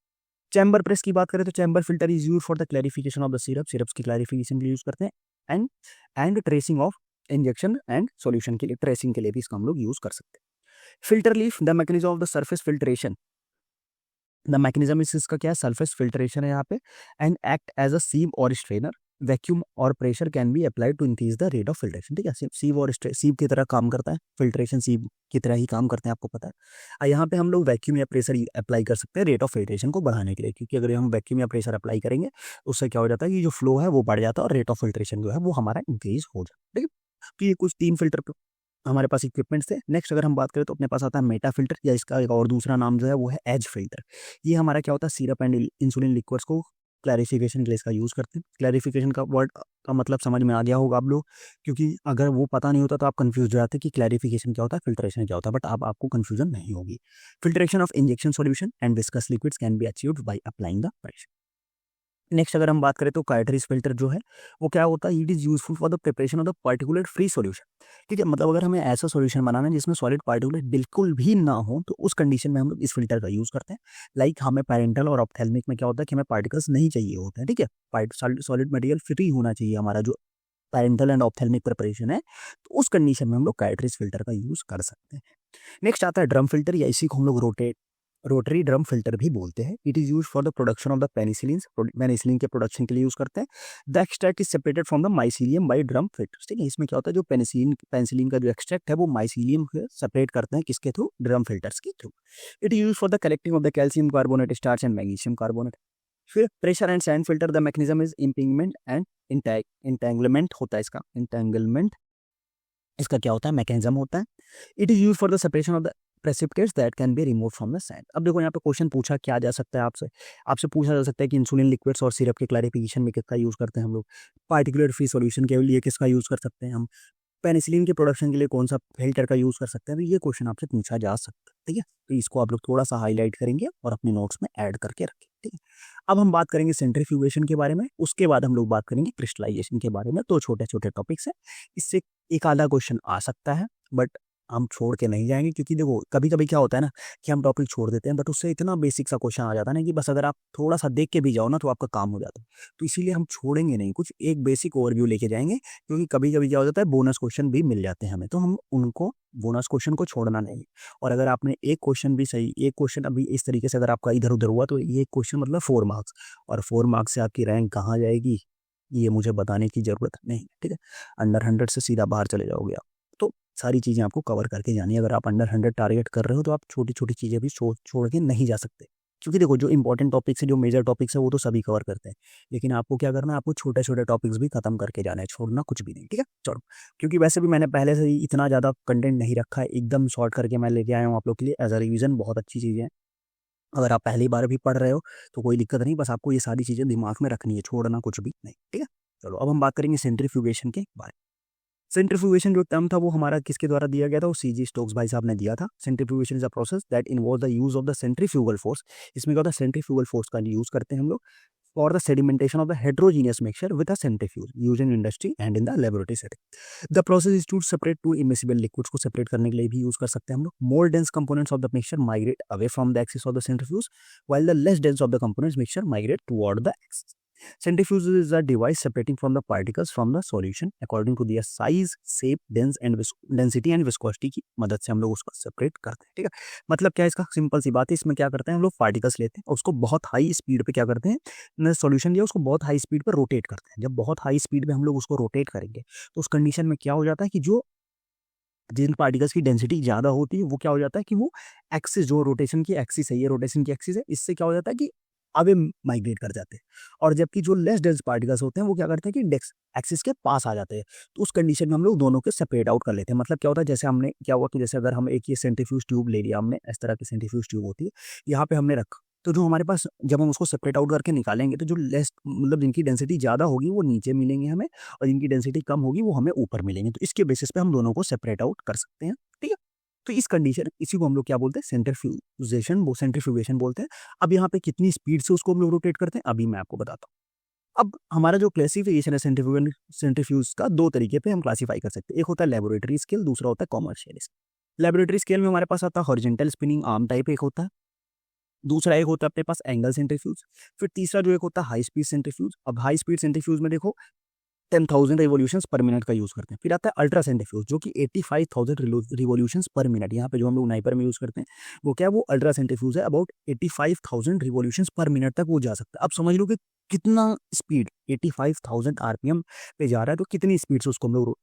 चैम्बर प्रेस की बात करें तो chamber filter is use for the clarification of the syrups की क्लैरिफिकेशन के लिए यूज करते हैं and tracing of injection and solution के लिए, ट्रेसिंग के लिए भी इसका हम लोग यूज कर सकते हैं। Filter leaf, the mechanism of the surface filtration, the mechanism is इसका क्या है, सरफेस फिल्ट्रेशन है यहाँ पे, and act as a sieve or strainer, vacuum or pressure can be applied to increase the rate of filtration, ठीक है? सीव और सीव की तरह काम करता है, फिल्ट्रेशन सीव की तरह ही काम करते हैं, आपको पता है। यहाँ पे हम लोग वैक्यूम या प्रेशर अप्लाई कर सकते हैं रेट ऑफ फिल्ट्रेशन को बढ़ाने के लिए, क्योंकि अगर हम वैक्यूम या प्रेशर अप्लाई करेंगे उससे क्या हो जाता है कि जो फ्लो है वो बढ़ जाता है और रेट ऑफ फिल्ट्रेशन जो है वो हमारा इंक्रीज हो जाता है, ठीक है? तो ये कुछ 3 फिल्टर हमारे पास इक्विपमेंट्स थे। नेक्स्ट अगर हम बात करें तो अपने पास आता है मेटा फिल्टर, या इसका एक और दूसरा नाम जो है वो है एज फिल्टर। ये हमारा क्या होता है, सिरप एंड इंसुलिन लिक्विड्स को क्लैरिफिकेशन के लिए इसका यूज़ करते हैं। क्लैरिफिकेशन का वर्ड का मतलब समझ में आ गया होगा आप लोग, क्योंकि अगर वो पता नहीं होता तो आप कंफ्यूज हो जाते कि क्लैरिफिकेशन क्या होता है, फिल्ट्रेशन क्या होता है, बट अब आपको कंफ्यूजन नहीं होगी। Filtration of injection solution and viscous liquids can be achieved by applying the pressure. Next अगर हम बात करें तो कार्ट्रिज फिल्टर जो है वो क्या होता है, it is useful for the preparation of the particular free solution, ठीक है? मतलब अगर हमें ऐसा सॉल्यूशन बनाना है जिसमें सॉलिड पार्टिकुलर बिल्कुल भी ना हो तो उस कंडीशन में हम लोग इस फिल्टर का यूज़ करते हैं। लाइक हमें पैरेंटल और ऑप्थेल्मिक में क्या होता है कि हमें पार्टिकल्स नहीं चाहिए होते हैं, ठीक है? सॉलिड मटेरियल फ्री होना चाहिए हमारा जो पैरेंटल एंड ऑप्थेल्मिक प्रिपरेशन है, तो उस कंडीशन में हम लोग कार्ट्रिज फिल्टर का यूज़ कर सकते हैं। नेक्स्ट आता है ड्रम फिल्टर, या इसी को हम लोग रोटरी ड्रम फिल्टर भी बोलते हैं। It is use for the production of the penicillin के प्रोडक्शन के लिए यूज करते हैं। The extract is separated from the mycelium by drum filters, ठीक है? इसमें क्या होता है, जो पेनिसिलिन का जो एक्सट्रैक्ट है वो माइसीलियम से सेपरेट करते हैं, किसके थ्रू, ड्रम फिल्टर्स के थ्रू। It is use for the collecting of the calcium carbonate, starch and magnesium carbonate. फिर pressure and sand filter, the mechanism is impingement and entanglement होता है इसका, इंटेंगलमेंट इसका क्या होता है, मैकेनिज्म होता है। It is use for the separation of the precipitates that can be remove from the sand. अब देखो यहाँ पे क्वेश्चन पूछा क्या जा सकता है आपसे, आपसे पूछा जा सकता है कि इंसुलिन लिक्विड्स और सिरप के क्लैरिफिकेशन में किसका यूज करते हैं हम लोग, पार्टिकुलर फ्री सॉल्यूशन के लिए किसका यूज कर सकते हैं हम, पेनिसिलिन के प्रोडक्शन के लिए कौन सा फिल्टर का यूज कर सकते हैं, तो ये क्वेश्चन आपसे पूछा जा सकता है, ठीक है? तो इसको आप लोग थोड़ा सा हाईलाइट करेंगे और अपने नोट्स में ऐड करके रखें, ठीक है? अब हम बात करेंगे सेंट्रीफ्यूगेशन के बारे में, उसके बाद हम लोग बात करेंगे क्रिस्टलाइजेशन के बारे में। तो छोटे छोटे टॉपिक्स हैं, इससे एक आधा क्वेश्चन आ सकता है, बट हम छोड़ के नहीं जाएंगे, क्योंकि देखो कभी कभी क्या होता है ना कि हम टॉपिक छोड़ देते हैं, बट उससे इतना बेसिक सा क्वेश्चन आ जाता है ना कि बस अगर आप थोड़ा सा देख के भी जाओ ना तो आपका काम हो जाता है। तो इसीलिए हम छोड़ेंगे नहीं, कुछ एक बेसिक ओवरव्यू लेके जाएंगे, क्योंकि कभी कभी क्या हो जाता है बोनस क्वेश्चन भी मिल जाते हैं हमें, तो हम उनको बोनस क्वेश्चन को छोड़ना नहीं। और अगर आपने एक क्वेश्चन भी सही, एक क्वेश्चन अभी इस तरीके से अगर आपका इधर उधर हुआ तो ये क्वेश्चन मतलब 4 मार्क्स, और 4 मार्क्स से आपकी रैंक कहाँ जाएगी ये मुझे बताने की जरूरत नहीं है, ठीक है? अंडर 100 से सीधा बाहर चले जाओगे आप। तो सारी चीज़ें आपको कवर करके जानी है। अगर आप अंडर 100 टारगेट कर रहे हो तो आप छोटी छोटी चीज़ें भी छोड़ के नहीं जा सकते, क्योंकि देखो जो इंपॉर्टेंट टॉपिक्स है, जो मेजर टॉपिक्स है वो तो सभी कवर करते हैं, लेकिन आपको क्या करना है, आपको छोटे छोटे टॉपिक्स भी खत्म करके जाना है, छोड़ना कुछ भी नहीं, ठीक है? चलो, क्योंकि वैसे भी मैंने पहले से ही इतना ज़्यादा कंटेंट नहीं रखा है, एकदम शॉर्ट करके मैं लेके आया हूँ आप लोग के लिए एज अ रिवीजन, बहुत अच्छी चीज़ें हैं। अगर आप पहली बार भी पढ़ रहे हो तो कोई दिक्कत नहीं, बस आपको ये सारी चीज़ें दिमाग में रखनी है, छोड़ना कुछ भी नहीं, ठीक है? चलो अब हम बात करेंगे सेंट्रीफ्यूगेशन के बारे में। सेंट्रीफ्यूगेशन जो टर्म था वो हमारा किसके द्वारा दिया गया था, वो सीजी स्टोक्स भाई साहब ने दिया था। Centrifugation is a process that involve the use of the centrifugal force. इसमें क्या होता है, सेंट्रीफ्यूगल फोर्स का यूज करते हैं हम लोग for the sedimentation of the heterogeneous mixture with a centrifuge used in industry and in the laboratory setting. The process is to separate two immiscible liquids को separate करने के लिए भी use कर सकते हैं हम लोग. More dense components of the mixture migrate away from the axis of the centrifuge, while the less dense of the components mixture migrate toward the axis. Centrifuge is a device separating from the particles from the solution according to their size, shape, density and viscosity की मदद से हम लोग उसको separate करते हैं. ठीक है, मतलब क्या है इसका सिंपल सी बात है. इसमें क्या करते हैं हम लोग, पार्टिकल्स लेते हैं और उसको बहुत हाई स्पीड पे क्या करते हैं, सॉल्यूशन लिया उसको बहुत हाई स्पीड पर रोटेट करते हैं. जब बहुत हाई स्पीड पे हम लोग उसको रोटेट करेंगे तो उस कंडीशन में क्या हो जाता है कि जो जिन पार्टिकल्स की डेंसिटी ज़्यादा होती है वो क्या हो जाता है कि वो एक्सिस, जो रोटेशन की एक्सिस है, ये रोटेशन की एक्सिस है, इससे क्या हो जाता है कि आगे माइग्रेट कर जाते हैं. और जबकि जो लेस डेंस पार्टिकल्स होते हैं वो क्या करते हैं कि डेक्स एक्सिस के पास आ जाते हैं. तो उस कंडीशन में हम लोग दोनों के सेपरेट आउट कर लेते हैं. मतलब क्या होता है, जैसे हमने क्या हुआ कि जैसे अगर हम एक ये सेंट्रीफ्यूज ट्यूब ले लिया हमने, इस तरह की सेंट्रीफ्यूज ट्यूब होती है, यहाँ पे हमने रखा, तो जो हमारे पास जब हम उसको सेपरेट आउट करके निकालेंगे तो जो लेस मतलब जिनकी डेंसिटी ज़्यादा होगी वो नीचे मिलेंगे हमें, और जिनकी डेंसिटी कम होगी वो हमें ऊपर मिलेंगे. तो इसके बेसिस पे हम दोनों को सेपरेट आउट कर सकते हैं. ठीक है, तो इस कंडीशन, इसी को हम लोग क्या बोलते हैं, सेंट्रीफ्यूजेशन, वो सेंट्रीफ्यूगेशन बोलते हैं. अब यहाँ पे कितनी स्पीड से उसको हम लोग रोटेट करते हैं अभी मैं आपको बताता हूँ. अब हमारा जो क्लासिफिकेशन है सेंट्रीफ्यूज का, दो तरीके पे हम क्लासीफाई कर सकते हैं. एक होता है लेबोरेटरी स्केल, दूसरा होता है कॉमर्शियल स्केल. लेबोरेटरी स्केल में हमारे पास आता है हॉरिजॉन्टल स्पिनिंग आर्म टाइप एक होता है, दूसरा एक होता है अपने पास एंगल सेंट्रीफ्यूज, फिर तीसरा जो एक होता है हाई स्पीड सेंट्रीफ्यूज. अब हाई स्पीड सेंट्रीफ्यूज में देखो 10,000 रिवोल्यूशंस पर मिनट का यूज करते हैं. फिर आता है अल्ट्रा सेंट्रीफ्यूज जो कि 85,000 रिवोल्यूशंस पर मिनट, यहाँ पे जो हम लोग नाइपर में यूज करते हैं वो क्या है, वो अल्ट्रा सेंट्रीफ्यूज है. अबाउट 85,000 रिवोल्यूशंस पर मिनट तक वो जा सकता है. अब समझ लो कि कितना स्पीड 85,000 आरपीएम पे जा रहा है, तो कितनी स्पीड से उसको हम लोग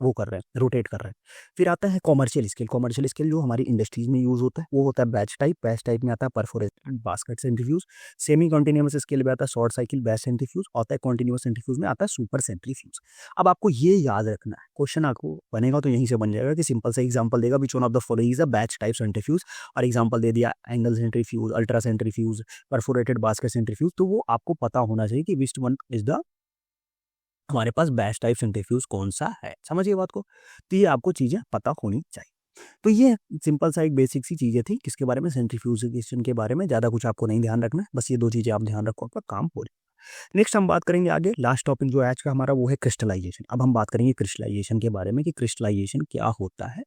वो कर रहे हैं, रोटेट कर रहे हैं. फिर आता है कॉमर्शियल स्केल. कॉमर्शियल स्केल जो हमारी इंडस्ट्रीज में यूज होता है वो होता है बैच टाइप. बैच टाइप में आता है perforated basket centrifuge. Semi continuous scale में आता है शॉर्ट साइकिल बैच सेंट्रीफ्यूज. आता है कॉन्टिन्यूअस सेंट्रीफ्यूज में आता है सुपर सेंट्रीफ्यूज. अब आपको ये याद रखना है, क्वेश्चन आपको बनेगा तो यहीं से बन जाएगा कि सिंपल से एग्जांपल देगा which one of the following is a batch type centrifuge, और एग्जांपल दे दिया angle centrifuge, ultra centrifuge, perforated basket centrifuge. तो वो आपको पता होना चाहिए कि विच वन इज द हमारे पास बैच टाइप सेंट्रीफ्यूज कौन सा है. समझिए बात को, तो ये आपको चीजें पता होनी चाहिए. तो ये सिंपल सा एक बेसिक सी चीजें थी किसके बारे में, सेंट्रीफ्यूगेशन के बारे में. ज्यादा कुछ आपको नहीं ध्यान रखना है, बस ये दो चीजें आप ध्यान रखो, आपका काम हो जाएगा. नेक्स्ट हम बात करेंगे आगे, लास्ट टॉपिक जो आज का हमारा वो है क्रिस्टलाइजेशन. अब हम बात करेंगे क्रिस्टलाइजेशन के बारे में कि क्रिस्टलाइजेशन क्या होता है,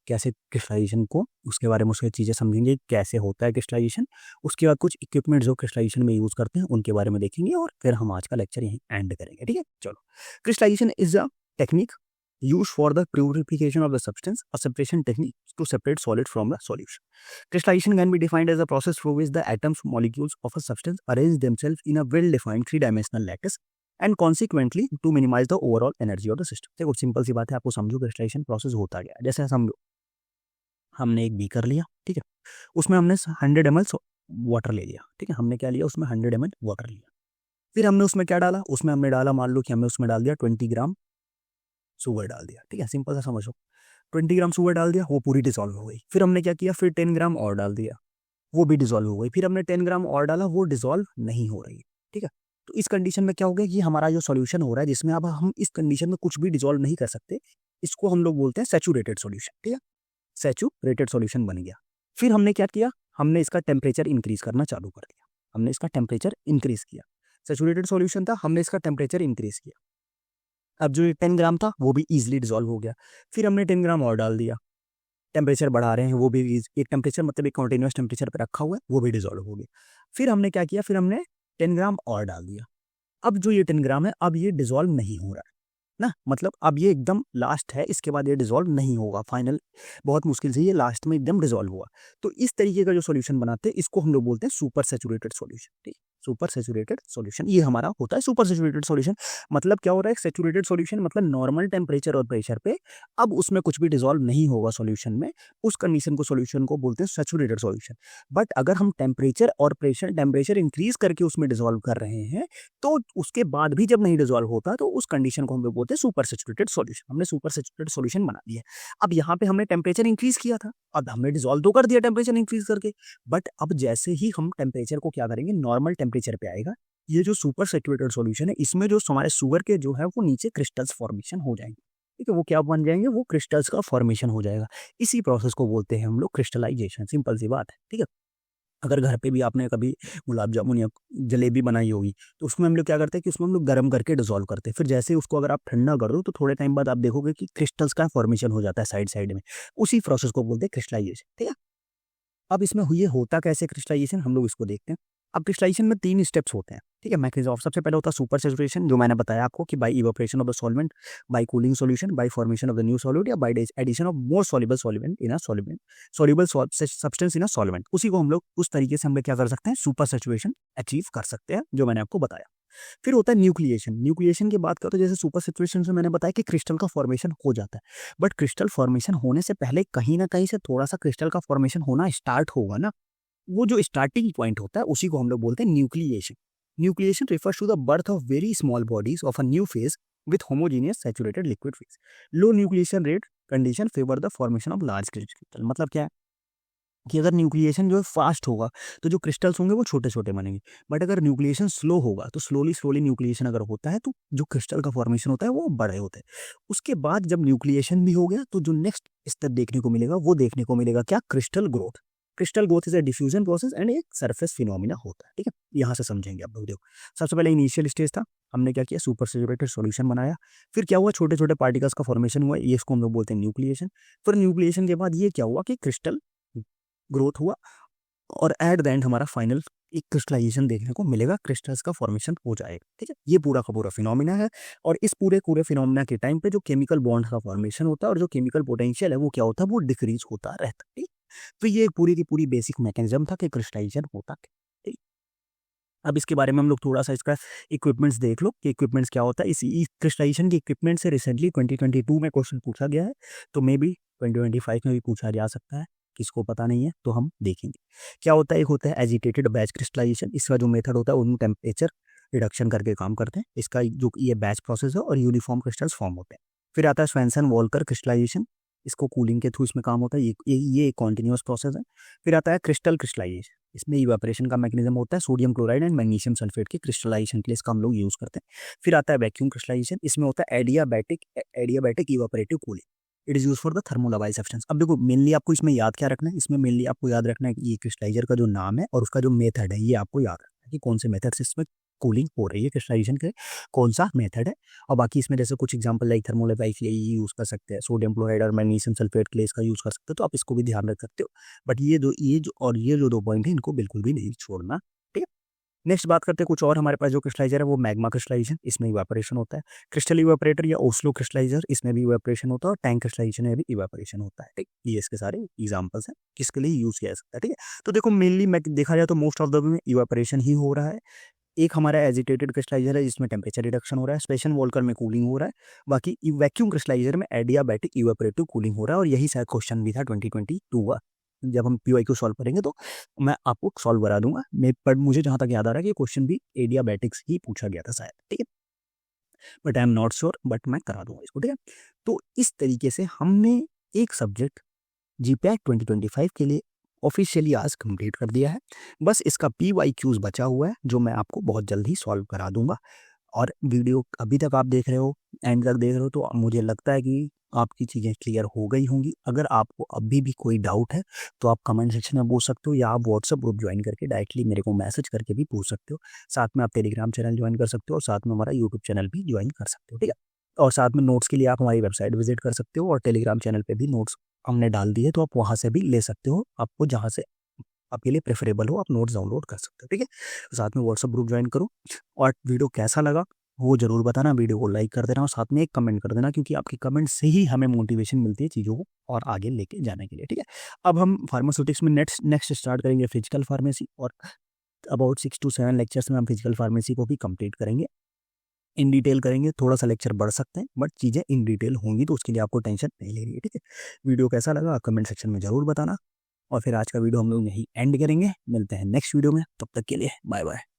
कैसे क्रिस्टलाइजेशन को, उसके बारे में उसकी चीज़ें समझेंगे कैसे होता है क्रिस्टलाइजेशन. उसके बाद कुछ इक्विपमेंट जो क्रिस्टलाइजेशन में यूज़ करते हैं उनके बारे में देखेंगे, और फिर हम आज का लेक्चर यहीं एंड करेंगे. ठीक है, चलो. Crystallization is a technique used for the purification of the substance, a separation technique to separate solid from the solution. Crystallization can be defined as a process through which the atoms, molecules of a substance arrange themselves in a well-defined three-dimensional lattice and consequently to minimize the overall energy of the system. देखो simple सी बात है, आपको समझो crystallisation process होता गया. जैसे समझो हमने एक बीकर लिया, ठीक है, उसमें हमने 100 ml वाटर ले लिया. ठीक है, हमने क्या लिया, उसमें 100 ml वाटर लिया. फिर हमने उसमें क्या डाला, उसमें हमने डाला, मान लो कि हमने उसमें डाल दिया 20 ग्राम शुगर डाल दिया. ठीक है, सिंपल सा समझो, 20 ग्राम शुगर डाल दिया, वो पूरी डिसॉल्व हो गई. फिर हमने क्या किया, फिर 10 ग्राम और डाल दिया, वो भी डिसॉल्व हो गई. फिर हमने 10 ग्राम और डाला, वो डिसॉल्व नहीं हो रही. ठीक है, तो इस कंडीशन में क्या हो गया कि हमारा जो सॉल्यूशन हो रहा है, जिसमें अब हम इस कंडीशन में कुछ भी डिसॉल्व नहीं कर सकते, इसको हम लोग बोलते हैं सैचुरेटेड सॉल्यूशन. ठीक है, सैचुरेटेड सॉल्यूशन बन गया. फिर हमने क्या किया, हमने इसका टेम्परेचर इंक्रीज करना चालू कर दिया. हमने इसका टेम्परेचर इंक्रीज किया. सैचुरेटेड सॉल्यूशन था, हमने इसका टेम्परेचर इंक्रीज किया. अब जो 10 ग्राम था वो भी ईजिली डिसॉल्व हो गया. फिर हमने 10 ग्राम और डाल दिया, टेम्परेचर बढ़ा रहे हैं, वो भी एक टेम्परेचर मतलब एक कॉन्टिन्यूस टेम्परेचर पे रखा हुआ है, वो भी डिसॉल्व हो गया. फिर हमने क्या किया, फिर हमने 10 ग्राम और डाल दिया. अब जो ये 10 ग्राम है, अब ये डिसॉल्व नहीं हो रहा है ना, मतलब अब ये एकदम लास्ट है, इसके बाद ये डिसॉल्व नहीं होगा. फाइनल बहुत मुश्किल से ये लास्ट में एकदम डिसॉल्व हुआ. तो इस तरीके का जो सॉल्यूशन बनाते हैं इसको हम लोग बोलते हैं सुपर सैचुरेटेड सॉल्यूशन. ठीक, सुपर सैचुरेटेड सॉल्यूशन ये हमारा होता है. सुपर सैचुरेटेड सॉल्यूशन मतलब क्या हो रहा है, सैचुरेटेड सॉल्यूशन मतलब नॉर्मल टेम्परेचर और प्रेशर पे अब उसमें कुछ भी डिसॉल्व नहीं होगा सॉल्यूशन में, उस कंडीशन को सॉल्यूशन को बोलते हैं सैचुरेटेड सॉल्यूशन. बट अगर हम टेम्परेचर और टेम्परेचर इंक्रीज करके उसमें डिसॉल्व कर रहे हैं, तो उसके बाद भी जब नहीं डिसॉल्व होता तो उस कंडीशन को हम लोग बोलते हैं सुपर सैचुरेटेड सॉल्यूशन. हमने सुपर सैचुरेटेड सॉल्यूशन बना दिया. अब यहाँ पे हमने टेम्परेचर इंक्रीज किया था, अब हमने डिसॉल्व तो कर दिया टेम्परेचर इंक्रीज करके, बट अब जैसे ही हम टेम्परेचर को क्या करेंगे, नॉर्मल टेम्परेचर पे आएगा, ये जो सुपर सैचुरेटेड सॉल्यूशन है इसमें जो हमारे शुगर के जो है वो नीचे क्रिस्टल्स फॉर्मेशन हो जाएंगे. ठीक है, वो क्या बन जाएंगे, वो क्रिस्टल्स का फॉर्मेशन हो जाएगा. इसी प्रोसेस को बोलते हैं हम लोग क्रिस्टलाइजेशन. सिंपल सी बात है. ठीक है, अगर घर पे भी आपने कभी गुलाब जामुन या जलेबी बनाई होगी, तो उसमें हम लोग क्या करते हैं कि उसमें हम लोग गर्म करके डिसॉल्व करते हैं। फिर जैसे ही उसको अगर आप ठंडा कर दो, तो थोड़े टाइम बाद आप देखोगे कि क्रिस्टल्स का फॉर्मेशन हो जाता है साइड साइड में। उसी प्रोसेस को बोलते हैं क्रिस्टलाइजेशन, ठीक है। अब इसमें ये होता कैसे क्रिस्टलाइजेशन, हम लोग इसको देखते हैं। अब क्रिस्टलाइजेशन में 3 स्टेप्स होते हैं, ठीक है। मैकेनिज्म ऑफ सबसे पहले होता है सुपर सैचुरेशन, जो मैंने बताया आपको कि by evaporation of the solvent, by cooling solution, by formation of the new solute, या by addition of more soluble solvent in a solvent, soluble substance in a solvent. उसी को हम लोग उस तरीके से हम लोग क्या कर सकते हैं, सुपर सैचुरेशन अचीव कर सकते हैं, जो मैंने आपको बताया। फिर होता है न्यूक्लिएशन। न्यूक्लिएशन की बात करो तो जैसे सुपर सैचुरेशन से मैंने बताया कि क्रिस्टल का फॉर्मेशन हो जाता है, बट क्रिस्टल फॉर्मेशन होने से पहले कहीं ना कहीं से थोड़ा सा क्रिस्टल का फॉर्मेशन होना स्टार्ट होगा ना। वो जो स्टार्टिंग पॉइंट होता है उसी को हम लोग बोलते हैं nucleation. Nucleation refers to the birth of very small bodies of a new phase with homogeneous saturated liquid phase. Low nucleation rate condition favour the formation of large crystal. मतलब क्या है कि अगर न्यूक्लिएशन जो है फास्ट होगा, तो जो क्रिस्टल्स होंगे वो छोटे छोटे बनेंगे। बट अगर न्यूक्लिएशन स्लो होगा, तो स्लोली स्लोली न्यूक्लिएशन अगर होता है, तो जो क्रिस्टल का फॉर्मेशन होता है वो बड़े होते हैं। उसके बाद जब न्यूक्लिएशन भी हो गया, तो जो नेक्स्ट स्टेप देखने को मिलेगा, वो देखने को मिलेगा क्या, crystal growth. Crystal growth is a diffusion process and एक सरफेस फिनोमिना होता है, ठीक है। यहाँ से समझेंगे आप लोग। देखो, सबसे पहले इनिशियल स्टेज था, हमने क्या किया, सुपर सैचुरेटेड सॉल्यूशन बनाया। फिर क्या हुआ, छोटे छोटे पार्टिकल्स का फॉर्मेशन हुआ, ये इसको हम लोग बोलते हैं न्यूक्लिएशन। फिर न्यूक्लिएशन के बाद ये क्या हुआ कि क्रिस्टल ग्रोथ हुआ, और एट द एंड हमारा फाइनल एक क्रिस्टलाइजेशन देखने को मिलेगा, क्रिस्टल्स का फॉर्मेशन हो जाएगा, ठीक है। ये पूरा का पूरा फिनोमिना है। और इस पूरे फिनोमिना के टाइम पे जो केमिकल बॉन्ड का फॉर्मेशन होता है और जो केमिकल पोटेंशियल है वो क्या होता है, वो डिक्रीज होता रहता है, ठीक। तो ये पूरी की पूरी बेसिक मैकेनिज्म था कि क्रिस्टलाइजेशन होता है, ठीक। अब इसके बारे में हम लोग थोड़ा सा इसका इक्विपमेंट्स देख लो कि इक्विपमेंट्स क्या होता है। इसी क्रिस्टलाइजेशन के इक्विपमेंट से रिसेंटली 2022 में क्वेश्चन पूछा गया है, तो मे बी 2025 में भी पूछा जा सकता है, किसको पता नहीं है, तो हम देखेंगे क्या होता है। एक होता है एजिटेटेड बैच क्रिस्टलाइजेशन। इसका जो मेथड होता है वो टेम्परेचर रिडक्शन करके काम करते हैं। इसका जो ये बैच प्रोसेस है और यूनिफॉर्म क्रिस्टल्स फॉर्म होते हैं। फिर आता है स्वैनसन वॉल्कर क्रिस्टलाइजेशन। इसको कूलिंग के थ्रू इसमें काम होता है, ये एक कॉन्टिन्यूस प्रोसेस है। फिर आता है क्रिस्टल क्रिस्टलाइजेशन। इसमें इवेपोरेशन का मैकेनिज्म होता है, sodium chloride and magnesium sulphate के क्रिस्टलाइजेशन के लिए इसका हम लोग यूज करते हैं। फिर आता है वैक्यूम क्रिस्टलाइजेशन। इसमें होता है adiabatic evaporative cooling. It is use for the thermolabile substance. अब देखो, मेनली आपको इसमें याद क्या रखना है, इसमें मेनली आपको याद रखना है कि ये क्रिस्टलाइजर का जो नाम है और उसका जो मेथड है, ये आपको याद रखना है कि कौन से मेथड से इसमें कूलिंग हो रही है, क्रिस्टलाइजेशन के कौन सा मेथड है। और बाकी इसमें जैसे कुछ एग्जांपल लाइक थर्मोलाबाइल के लिए यूज कर सकते हैं, सोडियम क्लोराइड और मैग्नीशियम सल्फेट के लिए इसका यूज कर सकते हो, तो आप इसको भी ध्यान रख सकते हो। बट ये जो 2 पॉइंट है, इनको बिल्कुल भी नहीं छोड़ना, ठीक है। नेक्स्ट बात करते हैं कुछ और। हमारे पास जो क्रिस्टलाइजर है वो मैग्मा क्रिस्टलाइजेशन, इसमें इवेपोरेशन होता है। क्रिस्टल इवेपोरेटर या ओस्लो क्रिस्टलाइजर, इसमें भी इवेपोरेशन होता है। और टैंक क्रिस्टलाइजेशन में भी इवेपोरेशन होता है, ठीक। ये इसके सारे एग्जांपल्स हैं किसके लिए यूज किया जा सकता है, ठीक है। तो देखो, मेनली देखा जाए तो मोस्ट ऑफ द में इवेपोरेशन ही हो रहा है। एक हमारा एजिटेटेड क्रिस्टलाइजर है जिसमें टेम्परेचर रिडक्शन हो रहा है, स्पेशल वॉल्कर में कूलिंग हो रहा है। बाकी वैक्यूम क्रिस्टलाइजर में एडियाबैटिक इवेपोरेटिव कूलिंग हो रहा है। और यही शायद क्वेश्चन भी था 2022 का। जब हम PYQ सॉल्व करेंगे तो मैं आपको सॉल्व करा दूंगा। पर मुझे जहां तक याद आ रहा है कि क्वेश्चन भी एडियाबैटिक्स ही पूछा गया था शायद, ठीक है। But I am not sure, but मैं करा दूंगा इसको, ठीक है। तो इस तरीके से हमने एक सब्जेक्ट GPAT 2025 के लिए ऑफिशियली आज कंप्लीट कर दिया है। बस इसका PYQs बचा हुआ है, जो मैं आपको बहुत जल्द ही सॉल्व करा दूंगा। और वीडियो अभी तक आप देख रहे हो, एंड तक देख रहे हो, तो मुझे लगता है कि आपकी चीज़ें क्लियर हो गई होंगी। अगर आपको अभी भी कोई डाउट है, तो आप कमेंट सेक्शन में पूछ सकते हो, या आप व्हाट्सअप ग्रुप ज्वाइन करके डायरेक्टली मेरे को मैसेज करके भी पूछ सकते हो। साथ में आप टेलीग्राम चैनल ज्वाइन कर सकते हो, और साथ में हमारा यूट्यूब चैनल भी ज्वाइन कर सकते हो, ठीक है। और साथ में नोट्स के लिए आप हमारी वेबसाइट विजिट कर सकते हो, और टेलीग्राम चैनल पे भी नोट्स हमने डाल दिए, तो आप वहाँ से भी ले सकते हो। आपको जहाँ से आपके लिए प्रेफरेबल हो, आप नोट्स डाउनलोड कर सकते हो, ठीक है। साथ में व्हाट्सअप ग्रुप ज्वाइन करो। और वीडियो कैसा लगा वो जरूर बताना, वीडियो को लाइक कर देना, और साथ में एक कमेंट कर देना, क्योंकि आपके कमेंट से ही हमें मोटिवेशन मिलती है चीज़ों को और आगे लेके जाने के लिए, ठीक है। अब हम फार्मास्यूटिक्स में नेक्स्ट स्टार्ट करेंगे फिजिकल फार्मेसी, और अबाउट 6 to 7 लेक्चर्स में हम फिजिकल फार्मेसी को भी कंप्लीट करेंगे, इन डिटेल करेंगे। थोड़ा सा लेक्चर बढ़ सकते हैं, बट चीज़ें इन डिटेल होंगी, तो उसके लिए आपको टेंशन नहीं लेनी है, ठीक है। वीडियो कैसा लगा कमेंट सेक्शन में ज़रूर बताना। और फिर आज का वीडियो हम लोग यहीं एंड करेंगे। मिलते हैं नेक्स्ट वीडियो में, तब तक के लिए बाय बाय।